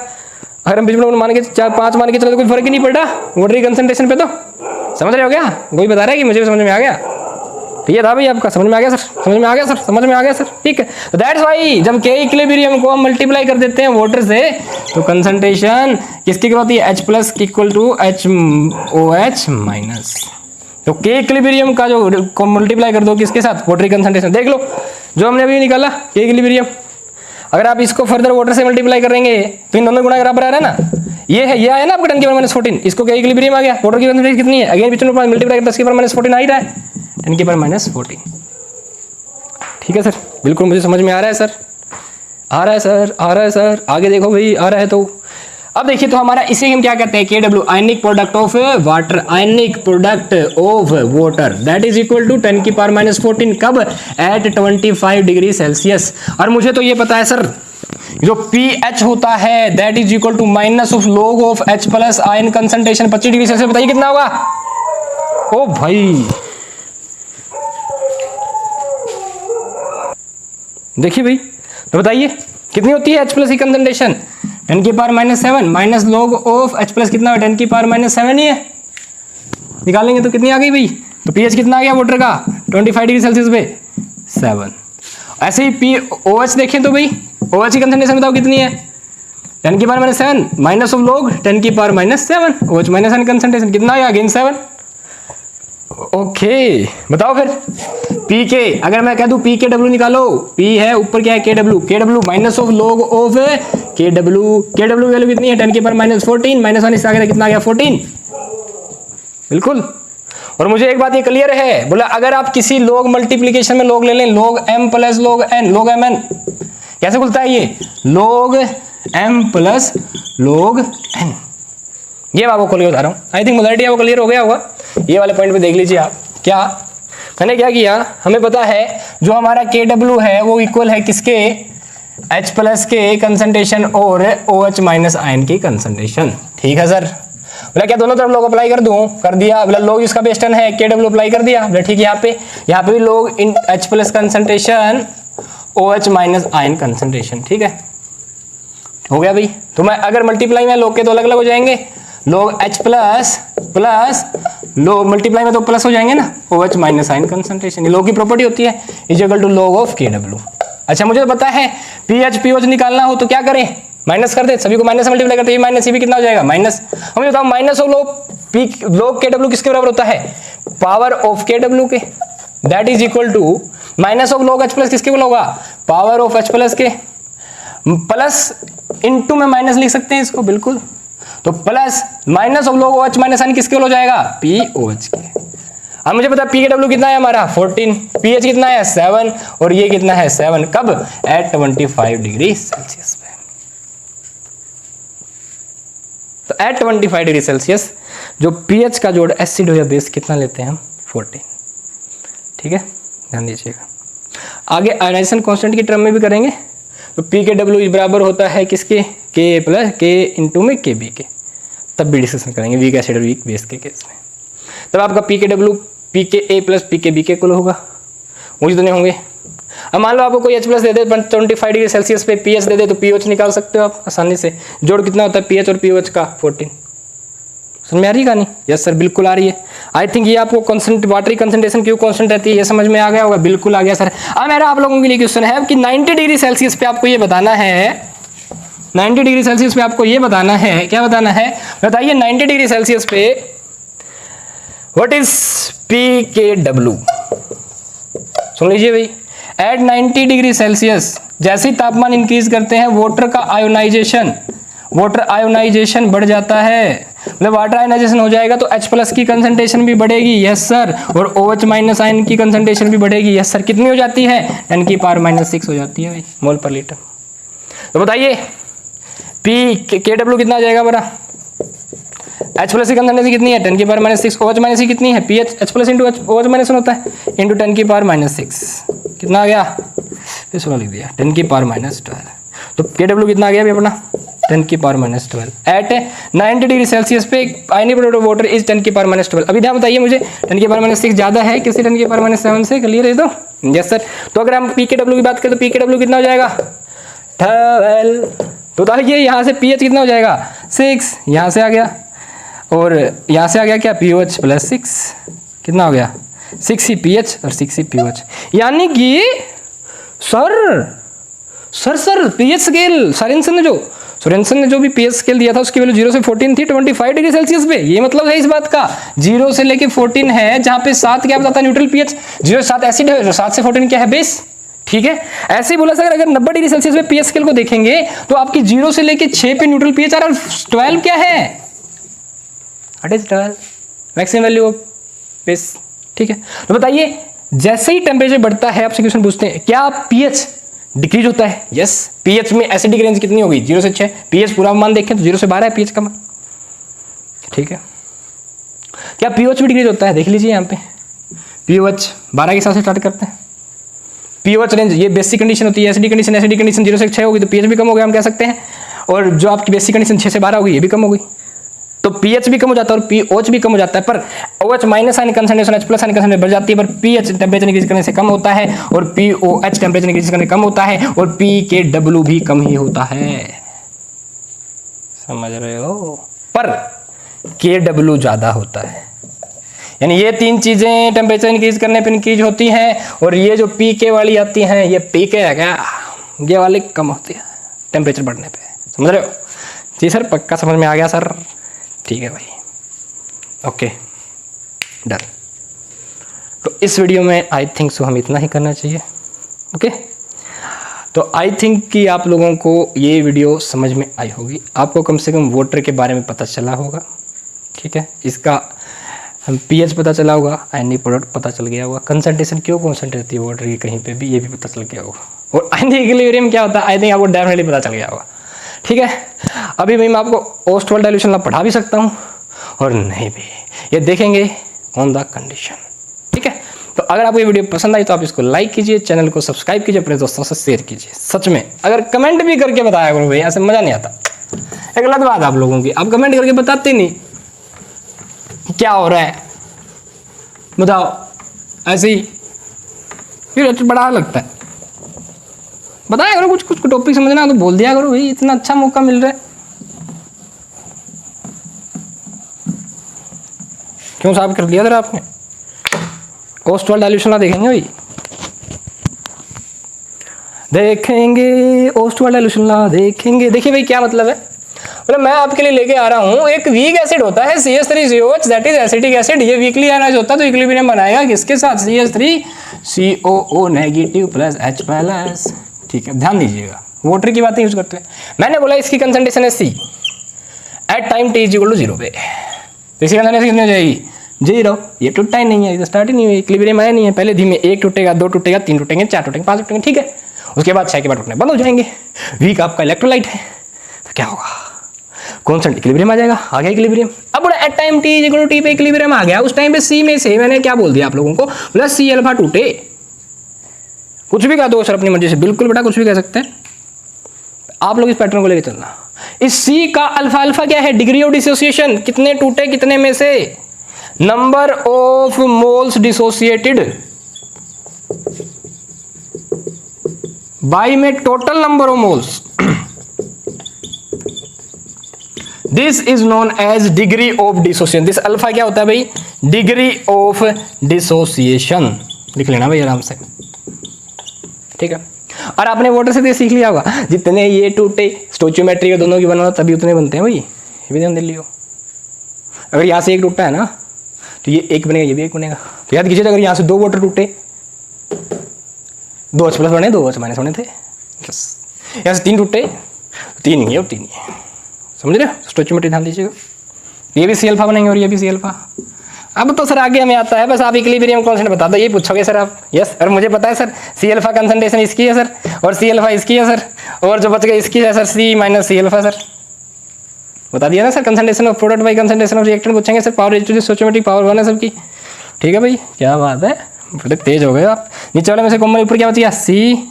अगर हम 55 मान के 5 मान के चले तो कोई फर्क ही नहीं पड़ा वाटर की कंसंट्रेशन पे। तो समझ रहे हो क्या, कोई बता रहा है कि मुझे समझ में आ गया? तो ये था भाई आपका, समझ में आ गया सर, समझ में आ गया सर, समझ में आ गया सर, ठीक है। तो दैट्स व्हाई जब के इक्विलिब्रियम को हम मल्टीप्लाई कर देते हैं वाटर से तो कंसंट्रेशन किसकी होती है H+ equal to HOH minus. तो के इक्विलिब्रियम का जो मल्टीप्लाई कर दो किसके साथ, वाटर की कंसंट्रेशन। देख लो जो हमने अभी निकाला के इक्विलिब्रियम, अगर आप इसको फर्दर वाटर से मल्टीप्लाई करेंगे तो इन दोनों गुणा बराबर आ रहा है ना, ये है ना आपका 10 की पावर -14, इसको के इक्विलिब्रियम आ गया, वाटर की कंसंट्रेशन कितनी है अगेन 55 मल्टीप्लाई 10 की पावर -14 आ ही रहा है 10 की पावर -14, ठीक है सर। बिल्कुल मुझे समझ में आ रहा है सर, आ रहा है सर, आ रहा है सर, आगे देखो भाई आ रहा है। तो अब देखिए तो हमारा इसे हम क्या कहते हैं KW ionic product of water, ionic product of water that is equal to 10 की पावर -14 कब एट 25 डिग्री सेल्सियस। और मुझे तो ये पता है सर जो pH होता है that is equal to minus of log of H+ ion concentration 25 degree Celsius, बताइए कितना होगा। ओ भाई देखिए भाई तो बताइए कितनी होती है H+ की कंसंट्रेशन 10 की power -7 minus log of H+ कितना है 10 की पावर -7 ही है, निकालेंगे तो कितनी आ गई भाई। तो pH कितना आ गया वाटर का 25 डिग्री सेल्सियस पे 7। ऐसे ही POH देखें तो भाई OH की कंसंट्रेशन बताओ कितनी है 10 की पावर -7 माइनस ऑफ log 10 की पावर -7 OH -7 कंसंट्रेशन कितना आया अगेन 7। ओके बताओ फिर PK अगर मैं कह दूं PKW निकालो, P है ऊपर क्या है KW minus of log of KW value कितनी है 10 की पावर -14 -1 इससे आगे कितना आ गया 14 बिल्कुल। और मुझे एक बात ये क्लियर है बोला अगर आप किसी log मल्टीप्लीकेशन में log ले लें log m plus log n log mn कैसे खुलता है ये log m plus log n, ये मैं आपको क्लियर बता रहा हूँ। आई थिंक मोलरिटी आपको क्लियर हो गया होगा, ये वाले पॉइंट पे देख लीजिए आप। क्या मैंने क्या किया, हमें पता है जो हमारा KW है वो इक्वल है किसके H+ के कंसंट्रेशन और OH माइनस आयन की कंसंट्रेशन, ठीक है सर। बोला क्या दोनों तरफ लोग अप्लाई कर दूं, कर दिया। बोला लोग इसका बेस 10 है KW अप्लाई कर दिया। बोला ठीक है यहाँ पे भी लोग इन H+ concentration OH minus ion concentration, ठीक है हो गया भाई। तो मैं अगर मल्टीप्लाई में लोग के तो अलग अलग हो जाएंगे, लोग H+ प्लस लोग मल्टीप्लाई में तो प्लस हो जाएंगे ना OH माइनस आयन कंसंट्रेशन, ये लोग की प्रॉपर्टी होती है is equal to log of KW। अच्छा मुझे तो पता है pH POH निकालना हो तो क्या करें माइनस कर दे, सभी को माइनस मल्टीप्लाई करते हैं माइनस, ये भी कितना हो जाएगा माइनस। हमें बताओ माइनस ऑफ log KW किसके बराबर होता है पावर ऑफ KW के, that is equal to minus of log H+ किसके बराबर होगा पावर ऑफ H+ के, प्लस इनटू में माइनस लिख सकते हैं इसको बिल्कुल। तो plus minus of log OH minus ion किसके हो जाएगा POH के। अब मुझे पता है PKW कितना है हमारा 14, pH कितना है 7 और ये कितना है 7 कब एट 25 डिग्री सेल्सियस पे। तो एट 25 डिग्री सेल्सियस जो pH का जोड़ एसिड हो या बेस कितना लेते हैं हम 14, ठीक है ध्यान दीजिएगा। आगे आयनाइजेशन कांस्टेंट की टर्म में भी करेंगे तो PKW बराबर होता है किसके K प्लस K इंटू में KB के। तब भी डिस्कशन करेंगे वीक एसिड और वीक बेस के केस में। तब आपका pKw pKa प्लस pKb के कुल होगा, मुझे तो नहीं होंगे। अब मान लो आपको कोई H प्लस दे दे 25 डिग्री सेल्सियस पे pH दे दे तो pOH निकाल सकते हो आप आसानी से। जोड़ कितना होता है pH और pOH का 14। समझ में आ रही है कहानी? यस सर बिल्कुल आ रही है। आई थिंक ये आपको वाटर कंसंट्रेशन क्यों कांस्टेंट रहती है ये समझ में आ गया होगा। बिल्कुल आ गया सर। अब मेरा आप लोगों के लिए क्वेश्चन है कि 90 डिग्री सेल्सियस पे आपको ये बताना है, 90 डिग्री सेल्सियस पे आपको ये बताना है, क्या बताना है बताइए। 90 डिग्री सेल्सियस पे व्हाट इज pKw? सुन लीजिए भाई, एट 90 डिग्री सेल्सियस जैसे ही तापमान इंक्रीज करते हैं वाटर का आयोनाइजेशन, वाटर आयोनाइजेशन बढ़ जाता है। मतलब वाटर आयोनाइजेशन हो जाएगा तो H प्लस की कंसंट्रेशन भी बढ़ेगी, यस सर, और OH माइनस आयन की कंसंट्रेशन भी बढ़ेगी, यस सर। कितनी हो जाती है? 10 की पावर -6 हो जाती है भाई मोल पर लीटर। तो बताइए pKw कितना आ जाएगा बड़ा? H प्लस की कंसंट्रेशन कितनी है? 10 की पावर -6। OH माइनस की कितनी है? pH H plus into OH minus होता है इंटू 10 की पावर -6। कितना आ गया? फिर 16 लिख दिया, 10 की पावर -12। तो kW कितना आ गया अभी अपना? 10 की पावर -12 एट 90 डिग्री सेल्सियस पे आयनिक प्रोडक्ट ऑफ वाटर इज 10 की पावर -12। अभी ध्यान बताइए मुझे, 10 की पावर -6 ज्यादा है किसी 10 की पावर -7 से? क्लियर है? तो यस सर। तो अगर हम pKw की बात करें तो pKw कितना हो जाएगा? 12। तो बताइए यहाँ से pH कितना हो जाएगा? 6। यहाँ से आ गया और यहाँ से आ गया क्या? pOH plus 6। कितना हो गया? 6 ही pH और 6 ही pOH। यानी कि सर pH स्केल सोरेनसन ने जो भी pH स्केल दिया था उसकी वैल्यू 0 से 14 थी 25 डिग्री सेल्सियस पे। ये मतलब है इस बात का 0 से लेके 14 है, जहां पे 7 क्या बताता है? Neutral pH। 0 से 7 एसिड है, 7 से 14 क्या है? बेस। ठीक है, ऐसे ही बोला सर अगर 90 डिग्री सेल्सियस पे pH स्केल को देखेंगे तो आपकी 0 से लेके 6 पे न्यूट्रल pH आ रहा है, 12 क्या है? What is 12? Maximum value of base. ठीक है, तो बताइए जैसे ही टेम्परेचर बढ़ता है आपसे क्वेश्चन पूछते हैं क्या pH डिक्रीज होता है? यस। pH में एसिडिक रेंज कितनी होगी? 0 से 6। pH पूरा मान देखें तो 0 से 12 है pH का मान। ठीक है, क्या pOH भी डिक्रीज होता है? देख लीजिए यहाँ पे pOH 12 के साथ स्टार्ट करते हैं। pOH रेंज ये बेसिक कंडीशन होती है, एसिडिक कंडीशन 0 से 6 होगी तो pH भी कम हो गया हम कह सकते हैं, और जो आपकी बेसिक कंडीशन 6 से 12 होगी ये भी कम हो गई, तो pH भी कम हो जाता है और pOH भी कम हो जाता है। पर OH minus ion concentration H plus ion concentration बढ़ जाती है, पर pH टेम्परेचर इंक्रीज करने से कम होता है और pOH टेम्परेचर इंक्रीज करने से कम होता है और pKw भी कम ही होता है। समझ रहे हो? पर KW ज्यादा होता है। यानी ये तीन चीजें टेम्परेचर इंक्रीज करने पे इंक्रीज होती हैं और ये जो pK वाली आती हैं, ये pK है क्या, ये वाली कम होती है टेम्परेचर बढ़ने पे। समझ रहे हो? जी सर, पक्का समझ में आ गया सर? ठीक है भाई, ओके डन। तो इस वीडियो में आई थिंक सो हम इतना ही करना चाहिए। ओके, तो आई थिंक कि आप लोगों को ये वीडियो समझ में आई होगी, आपको कम से कम वाटर के बारे में पता चला होगा। ठीक है, इसका pH पता चला होगा, आयनिक प्रोडक्ट पता चल गया होगा, कंसंट्रेशन क्यों कांस्टेंट रहती है वाटर की कहीं पे भी ये भी पता चल गया होगा, और आयनिक इक्विलिब्रियम क्या होता है आई थिंक आपको डेफिनेटली पता चल गया होगा। ठीक है, अभी भाई मैं आपको ओस्टवाल डाइल्यूशन पढ़ा भी सकता हूँ और नहीं भी, ये देखेंगे ऑन द कंडीशन। ठीक है, तो अगर आपको ये वीडियो पसंद आई तो आप इसको लाइक कीजिए, चैनल को सब्सक्राइब कीजिए, अपने दोस्तों से शेयर कीजिए। सच में अगर कमेंट भी करके बताया करो भाई, ऐसे मजा नहीं आता। एक गलत बात आप लोगों की, आप कमेंट करके बताते नहीं क्या हो रहा है, बताओ ऐसे ही फिर बड़ा लगता है। बताया करो कुछ टॉपिक समझना तो बोल दिया करो भाई, इतना अच्छा मौका मिल रहा है। क्यों साफ कर दिया था आपने? ओस्टवाल डाइल्यूशन देखेंगे भाई, देखेंगे ओस्टवाल डाइल्यूशन देखेंगे। देखिए भाई क्या मतलब है, मतलब मैं आपके लिए लेके आ रहा हूँ एक वीक एसिड होता है CH3COH that is acetic acid. ये वीकली आयनाइज होता है तो इक्विलिब्रियम बनाएगा किसके साथ? CH3COO negative plus H plus. ठीक है, ध्यान दीजिएगा, वाटर की बातें यूज करते हैं। मैंने बोला इसकी कंसंट्रेशन है C एट टाइम t = 0 पे, तो इसकी कंसंट्रेशन कितनी हो जाएगी? 0। ये टूटा ही नहीं है, ये स्टार्ट ही नहीं हुई, इक्विलिब्रियम आया नहीं है। पहले धीमे 1 टूटेगा, 2 टूटेगा, 3 टूटेंगे, 4 टूटेंगे, 5 टूटेंगे। ठीक है, उसके बाद 6 के बाद टूटने बंद हो जाएंगे। वीक आपका इलेक्ट्रोलाइट है तो क्या होगा? कांस्टेंट इक्विलिब्रियम आ जाएगा, आ गया इक्विलिब्रियम। अब बोला एट टाइम t = t पे इक्विलिब्रियम आ गया, उस टाइम पे C में से मैंने क्या बोल दिया आप लोगों को, प्लस C अल्फा टूटे। कुछ भी कह दो सर अपनी मर्जी से, बिल्कुल बेटा कुछ भी कह सकते हैं। आप लोग इस पैटर्न को लेकर चलना। इस सी का अल्फा, अल्फा क्या है? डिग्री ऑफ डिसोसिएशन, कितने टूटे कितने में से, number of moles dissociated by में total number of moles, this is known as degree of dissociation. This alpha क्या होता है भाई? डिग्री ऑफ डिसोसिएशन, लिख लेना भाई आराम से, ठीक है। और आपने वाटर से सीख लिया होगा, जितने ये टूटे स्टोचियोमेट्री के दोनों की बनाना तभी उतने बनते हैं भाई, ये भी ध्यान दे लियो। अगर यहाँ से एक टूटा है ना तो ये एक बनेगा, ये भी एक बनेगा। तो याद कीजिए, अगर यहाँ से 2 वाटर टूटे, 2H प्लस बने, 2H माइनस बने थे, यहाँ से 3 टूटे, 3 ही है और 3 ही है, समझ रहे हो? स्टोचियोमेट्री ध्यान दीजिएगा। ये भी सी अल्फा बनेंगे और ये भी सी अल्फा। अब तो सर आगे हमें आता है, बस आप इक्विलिब्रियम कांस्टेंट बता दो, ये पूछोगे सर आप। यस, और मुझे पता है सर सी अल्फा कंसंट्रेशन इसकी है सर, और सी अल्फा इसकी है सर, और जो बच गया इसकी है sir, C minus C alpha sir. बता दिया ना sir, concentration of product by concentration of reactant पूछेंगे sir, power raise to stoichiometric power 1 है सबकी, ठीक है भाई। क्या बात है, बड़े तेज हो गए आप। नीचे वाले में से कॉमन ऊपर क्या बच गया? सी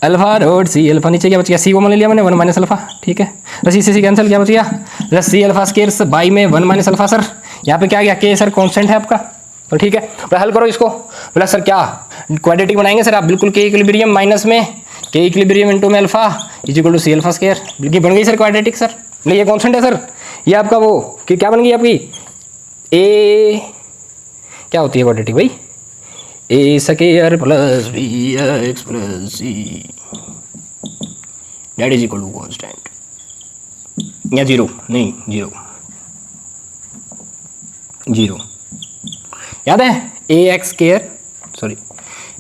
अल्फा और सी अल्फा, नीचे क्या बच गया? सी कॉमन ले लिया मैंने, 1 माइनस अल्फा, ठीक है। बस इसी से कैंसिल, क्या बच गया? सी अल्फा स्क्वायर बाई में 1 माइनस अल्फा सर। यहाँ पे क्या गया? के सर कांस्टेंट है आपका, तो ठीक है। तो हल करो इसको, बोला सर क्या क्वाड्रेटिक बनाएंगे सर आप? बिल्कुल, के इक्विलिब्रियम माइनस में के इक्विलिब्रियम इनटू में alpha is equal to C alpha square, बिल्कुल बन गई सर क्वाड्रेटिक सर। नहीं, ये कांस्टेंट है सर, ये आपका वो कि क्या बन गई आपकी ए, क्या होती है क्वाड्रेटिक भाई? A square plus B X plus C that is equal to constant, या 0 नहीं 0 याद है? A X square, sorry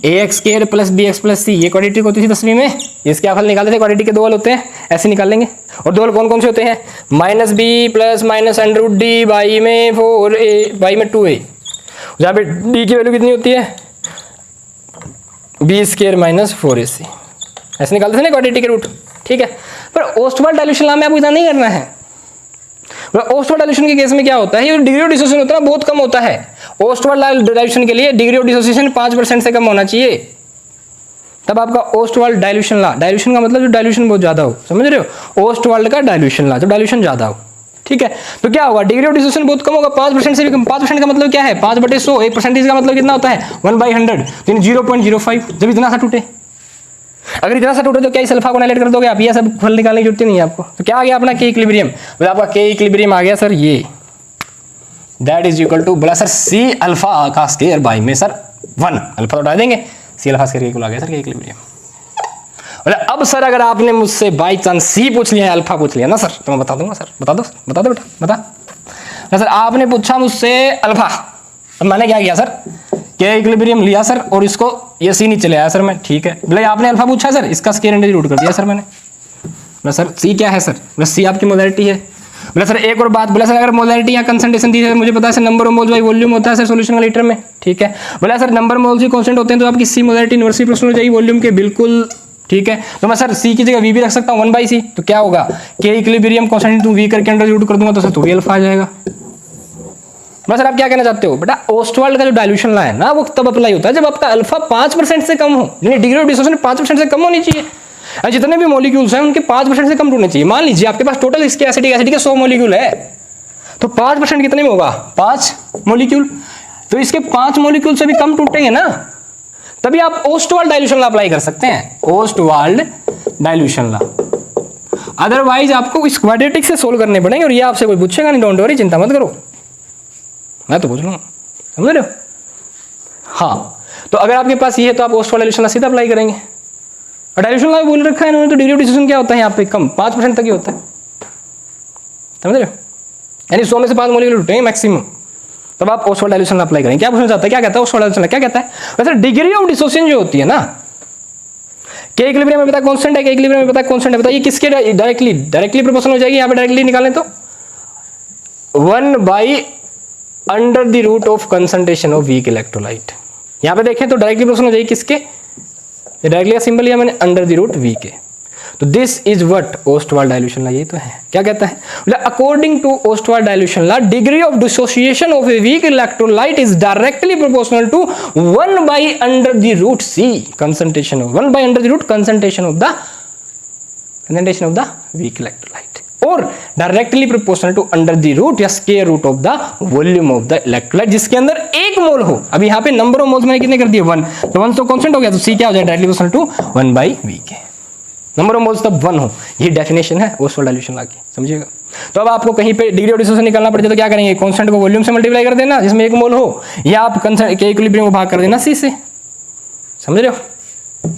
A X square plus B X plus C, ये क्वाड्रेटिक होती थी 10वीं में। इसके आप हल निकालते थे, क्वाड्रेटिक के 2 हल होते हैं, ऐसे निकाल लेंगे। और 2 हल कौन कौन से होते हैं? Minus B plus minus under root D by में 4a बाई में 2a, जहाँ पे डी की वैल्यू कितनी होती है? बी स्क्वायर माइनस 4ac, ऐसे निकालते थे ना क्वाड्रेटिक के रूट, ठीक है। पर ओस्टवाल्ड डाइल्यूशन लॉ में आपको इतना नहीं करना है। ओस्टवाल्ड डाइल्यूशन के केस में क्या होता है? ये डिग्री ऑफ डिसोसिएशन होता है बहुत कम होता है। ओस्टवाल्ड डाइल्यूशन के लिए डिग्री ऑफ डिसोसिएशन 5% से कम होना चाहिए, तब आपका ओस्टवाल्ड डाइल्यूशन लॉ, डाइल्यूशन का मतलब जो डाइल्यूशन बहुत ज्यादा हो, समझ रहे हो? ओस्टवाल्ड का डाइल्यूशन लॉ, जो डाइल्यूशन ज्यादा हो, ठीक है। तो क्या होगा? डिग्री ऑफ डिसोसिएशन बहुत कम होगा, 5% से भी कम। 5% का मतलब क्या है? 5/100, 1% का मतलब कितना होता है? 1/100, यानी 0.05। जब इतना सा टूटे, अगर इतना सा टूटे तो क्या इस अल्फा को एनालाइज कर दोगे आप? ये सब फल निकालने की जरूरत नहीं है आपको। तो क्या आ गया अपना के इक्विलिब्रियम? मतलब आपका के इक्विलिब्रियम आ गया सर ये, दैट इज इक्वल टू, बोला सर सी अल्फा का स्क्वायर बाई में सर 1, अल्फा तो उठा देंगे, सी अल्फा स्क्वायर इक्वल आ गया सर के इक्विलिब्रियम। अब सर अगर आपने मुझसे बाई चांस सी पूछ लिया है, अल्फा पूछ लिया ना सर, तो मैं बता दूंगा सर, बता दो बेटा, बता सर। आपने पूछा मुझसे अल्फा, अब मैंने क्या किया सर? के इक्विलिब्रियम लिया सर, और इसको ये सी नीचे ले आया सर मैं, ठीक है। बोले आपने अल्फा पूछा सर, इसका स्क्वायर अंडर रूट कर दिया सर मैंने। बोला सर सी क्या है सर? बोला सी आपकी मोलैरिटी है। बोला सर एक और बात, बोला सर अगर मोलैरिटी या कंसंट्रेशन दी है, मुझे पता है sir number of moles by volume होता है सर सॉल्यूशन का लीटर में, ठीक है। बोला सर नंबर मोल्स भी कांस्टेंट होते हैं, तो आपकी सी मोलैरिटी इनवर्सली प्रोपोर्शनल हो जाएगी वॉल्यूम के, बिल्कुल ठीक है। तो मैं सर सी की जगह वी भी रख सकता हूँ 1/c, तो क्या होगा? के इक्विलिब्रियम कांस्टेंट टू वी करके अंडर रूट कर दूंगा तो सर तो भी अल्फा आ जाएगा। सर आप क्या कहना चाहते हो? बेटा ओस्टवाल्ड का जो डाइल्यूशन लॉ है ना, वो तब अप्लाई होता है जब आपका अल्फा 5% से कम हो, यानी डिग्री ऑफ डिसोसिएशन 5% से कम होनी चाहिए। और जितने भी मॉलिक्यूल्स हैं उनके 5% से कम होने चाहिए। मान लीजिए आपके पास टोटल इसके एसिटिक एसिड के 100 मॉलिक्यूल है, तो 5% कितने में होगा? 5 मॉलिक्यूल। तो इसके 5 मॉलिक्यूल से भी कम टूटेंगे ना, तभी आप ओस्टवाल्ड डाइल्यूशन लॉ अप्लाई कर सकते हैं, ओस्टवाल्ड डाइल्यूशन लॉ। अदरवाइज आपको इस क्वाड्रेटिक से सोल्व करने पड़ेंगे, और ये आपसे कोई पूछेगा नहीं, डोंट वरी, चिंता मत करो, मैं तो पूछ लूंगा, समझ रहे हो? हाँ, तो अगर आपके पास ये है तो आप ओस्टवाल्ड डाइल्यूशन लॉ सीधा अप्लाई करेंगे। और डाइल्यूशन लॉ बोल रखा है इन्होंने, तो डिग्री ऑफ डिसोसिएशन क्या होता है यहाँ पे? कम, 5% तक ही होता है, समझ रहे हो? यानी 100 में से 5 मॉलिक्यूल टूटेंगे मैक्सिमम, तब आप ओस्टवाल्ड डाइल्यूशन लॉ अप्लाई करेंगे। क्या पूछना चाहता है? क्या कहता है ओस्टवाल्ड डाइल्यूशन लॉ? क्या कहता है? वैसे डिग्री ऑफ डिसोसिएशन जो होती है ना, के इक्विलिब्रियम में पता कांस्टेंट है, के इक्विलिब्रियम में पता कांस्टेंट है, बताइए किसके डायरेक्टली प्रोपोर्शनल हो जाएगी? यहाँ पे डायरेक्टली निकालें तो 1/√ऑफ कंसंट्रेशन ऑफ वीक इलेक्ट्रोलाइट। यहाँ पे देखें तो डायरेक्टली प्रोपोर्शनल हो जाएगी किसके? डायरेक्टली का सिंबल मैंने √, वी के। तो this is what Ostwald dilution law, ये तो है। क्या कहता है? According to Ostwald dilution law, degree of dissociation of a weak electrolyte is directly proportional to 1/√c concentration of 1/√कंसंट्रेशन ऑफ द वीक इलेक्ट्रोलाइट। और directly proportional to under the root या square root of the volume of the electrolyte, जिसके अंदर 1 मोल हो। अब यहाँ पे नंबर ऑफ मोल्स मैंने कितने कर दिए 1, तो 1 तो कांस्टेंट हो गया, तो सी क्या हो जाएगा डायरेक्टली प्रोपोर्शनल टू 1/v के। नंबर ऑफ मोल्स तब 1 हो, ये डेफिनेशन है ओस्वाल्ड डाइल्यूशन लॉ की, समझिएगा। तो अब आपको कहीं पे डिग्री ऑफ डिसोसिएशन निकालना पड़ जाए तो क्या करेंगे, कांस्टेंट को वॉल्यूम से मल्टीप्लाई कर देना जिसमें 1 मोल हो, या आप कांस्टेंट के इक्विलिब्रियम को भाग कर देना सी से, समझ रहे हो।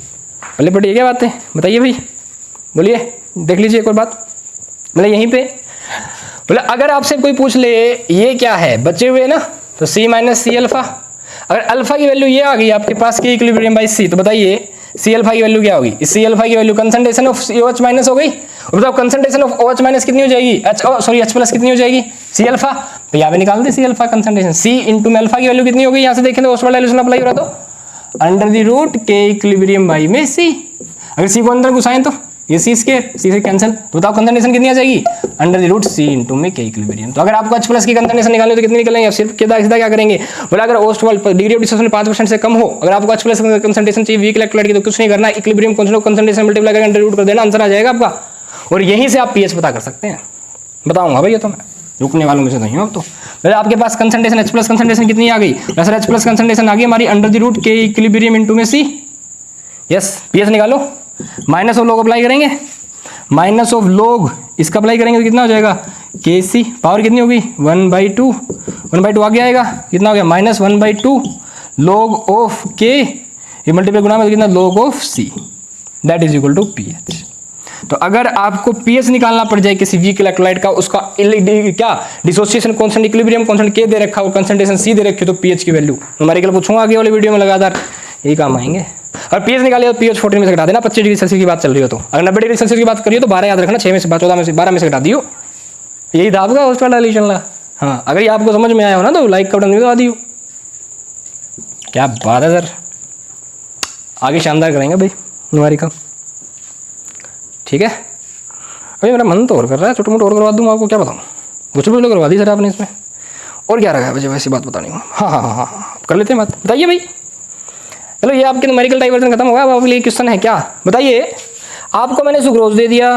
पहले पढ़िए क्या बात है, बताइए भाई, बोलिए, देख लीजिए एक और बात। मतलब यहीं पे बोले अगर आपसे कोई पूछ ले ये क्या है, बचे हुए ना, तो सी माइनस सी अल्फा, अगर अल्फा की वैल्यू ये आ गई आपके पास के इक्विलिब्रियम बाई सी, तो बताइए सी अल्फा की वैल्यू क्या होगी। इस सी अल्फा की value concentration of OH minus हो गई, और बताओ कंसंट्रेशन ऑफ OH माइनस कितनी हो जाएगी, H प्लस कितनी हो जाएगी, सी अल्फा। तो यहाँ पे निकाल दे सी अल्फा कंसंट्रेशन, सी इंटू में अल्फा की वैल्यू कितनी होगी, यहाँ से देखें तो ओस्वाल्ड डाइल्यूशन अप्लाई हो रहा, तो अंडर द रूट के इक्विलिब्रियम बाई में सी, अगर सी को अंदर घुसाएं तो ये सी स्क्वायर, सी से कैंसिल, तो बताओ कंसंट्रेशन कितनी आ जाएगी, under the root C into में के इक्विलिब्रियम। तो अगर आपको H प्लस की कंसंट्रेशन निकालनी तो कितनी निकलेंगे, अब सिर्फ सीधा क्या करेंगे, बोला अगर ओस्वाल्ड डिग्री ऑफ डिसोसिएशन 5% से कम हो, अगर आपको H प्लस कंसंट्रेशन चाहिए वीक इलेक्ट्रोलाइट की, तो कुछ नहीं करना, इक्विलिब्रियम कंसंट्रेशन मल्टीप्लाई करके अंडर रूट कर देना, आंसर आ जाएगा आपका, और यहीं से आप पीएच पता कर सकते हैं। बताऊंगा भैया, तो मैं रुकने वालों में से नहीं हूँ। अब तो आपके पास कंसंट्रेशन H प्लस कंसंट्रेशन कितनी आ गई, सर H प्लस कंसंट्रेशन आ गई हमारी अंडर द रूट के इक्विलिब्रियम इंटू में सी, यस पीएच निकालो, माइनस ऑफ लॉग अप्लाई करेंगे, माइनस ऑफ लॉग इसका अप्लाई करेंगे तो कितना हो जाएगा, के सी पावर कितनी होगी 1/2, 1/2 आगे आएगा, कितना हो गया -1/2 लॉग ऑफ के, ये मल्टीप्लाई गुना में तो कितना log of C, that is equal to pH. तो अगर आपको पीएच निकालना पड़ जाए किसी वीक इलेक्ट्रोलाइट का, उसका क्या डिसोसिएशन कांस्टेंट, इक्विलिब्रियम कांस्टेंट के दे रखा हो, कंसंट्रेशन सी दे रखी हो, तो पीएच की वैल्यू न्यूमेरिकल पूछूंगा आगे वाली वीडियो में लगातार, यही काम आएंगे। और पीएच निकाले तो पीएच 14 में से घटा देना, 25 डिग्री सेल्सियस की बात चल रही हो तो, अगर 90 डिग्री सेल्सियस की बात करिए तो 12 याद रखना, 6 में से 14 में से 12 में से घटा दियो, यही था आपका ओस्वाल्ड डाइल्यूशन लॉ। हाँ अगर ये आपको समझ में आया हो ना तो लाइक का बटन दबा दियो। क्या बात है सर, आगे शानदार करेंगे भाई न्यूमेरिकल, ठीक है। भाई मेरा मन तो और कर रहा है, छोटे मोटे और करवा दूंगा आपको, क्या बताऊँ, कुछ भी करवा दी सर आपने इसमें, और क्या रखा है मुझे वैसी बात बतानी हो। हाँ कर लेते हैं बात, बताइए भाई। चलो ये आपके न्यूमेरिकल डाइवर्जन खत्म होगा, अब आपके लिए क्वेश्चन है क्या, बताइए। आपको मैंने सुक्रोज दे दिया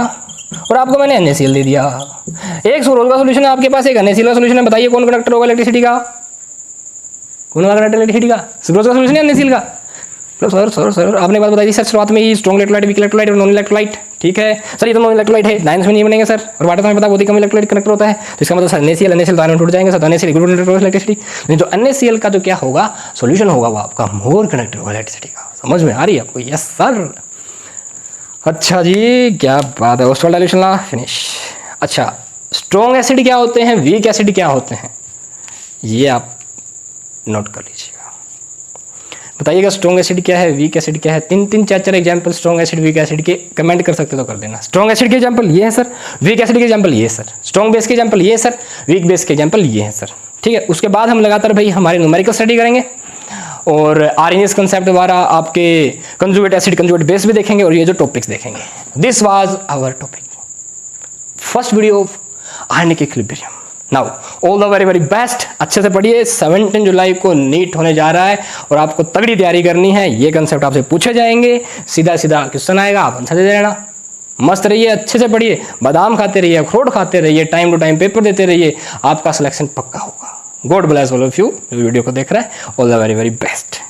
और आपको मैंने NaCl दे दिया, एक सुक्रोज का सोल्यूशन है आपके पास, एक NaCl का सोल्यूशन है, बताइए कौन कंडक्टर होगा इलेक्ट्रिसिटी का, कौन होगा कंडक्टर इलेक्ट्रिसिटी का, सुक्रोज का सोल्यूशन है NaCl का। सर आपने बात बताई थी सर शुरुआत में ही, स्ट्रॉन्ग इलेक्ट्रोलाइट, वीक इलेक्ट्रोलाइट और नॉन इलेक्ट्रोलाइट, ठीक है सर, ये तो नॉन इलेक्ट्रोलाइट है, लाइन्स में नहीं बनेंगे सर, और वाटर में पता बहुत ही कम इलेक्ट्रोलाइट कनेक्टर होता है, तो इसका मतलब सर NaCl तो आयन टूट जाएंगे सर, तो NaCl गुड कंडक्टर इलेक्ट्रिसिटी, लेकिन जो NaCl का जो क्या होगा सोल्यूशन होगा वो आपका मोर कंडक्टर होगा इलेक्ट्रिसिटी का। समझ में आ रही है आपको, यस सर। अच्छा जी क्या बात है, ओस्वाल्ड डाइल्यूशन लॉ फिनिश। अच्छा स्ट्रॉन्ग एसिड क्या होते हैं, वीक एसिड क्या होते हैं, ये आप नोट कर लीजिएगा, बताइएगा स्ट्रॉन्ग एसिड क्या है, वीक एसिड क्या है। 3-4 example strong acid weak acid के कमेंट कर सकते तो कर देना। स्ट्रॉन्ग एसिड के एग्जांपल ये है सर, वीक एसिड के एग्जांपल ये है सर, स्ट्रॉन्ग बेस के एग्जांपल ये है सर, वीक बेस के एग्जांपल ये है सर, ठीक है। उसके बाद हम लगातार भाई हमारे न्यूमेरिकल स्टडी करेंगे, और आरएनएस कंसेप्ट द्वारा आपके कंजुगेट एसिड कंजुगेट बेस भी देखेंगे, और ये जो टॉपिक्स देखेंगे। This was our topic, first video of ionic equilibrium. Now all the very very best, अच्छे से पढ़िए, 17 जुलाई को नीट होने जा रहा है और आपको तगड़ी तैयारी करनी है। ये कंसेप्ट आपसे पूछे जाएंगे, सीधा सीधा क्वेश्चन आएगा, आप आंसर दे देना। मस्त रहिए, अच्छे से पढ़िए, बादाम खाते रहिए, अखरोट खाते रहिए, टाइम टू टाइम पेपर देते रहिए, आपका सिलेक्शन पक्का होगा। God bless all of you जो वीडियो को देख रहा है, all the very very best.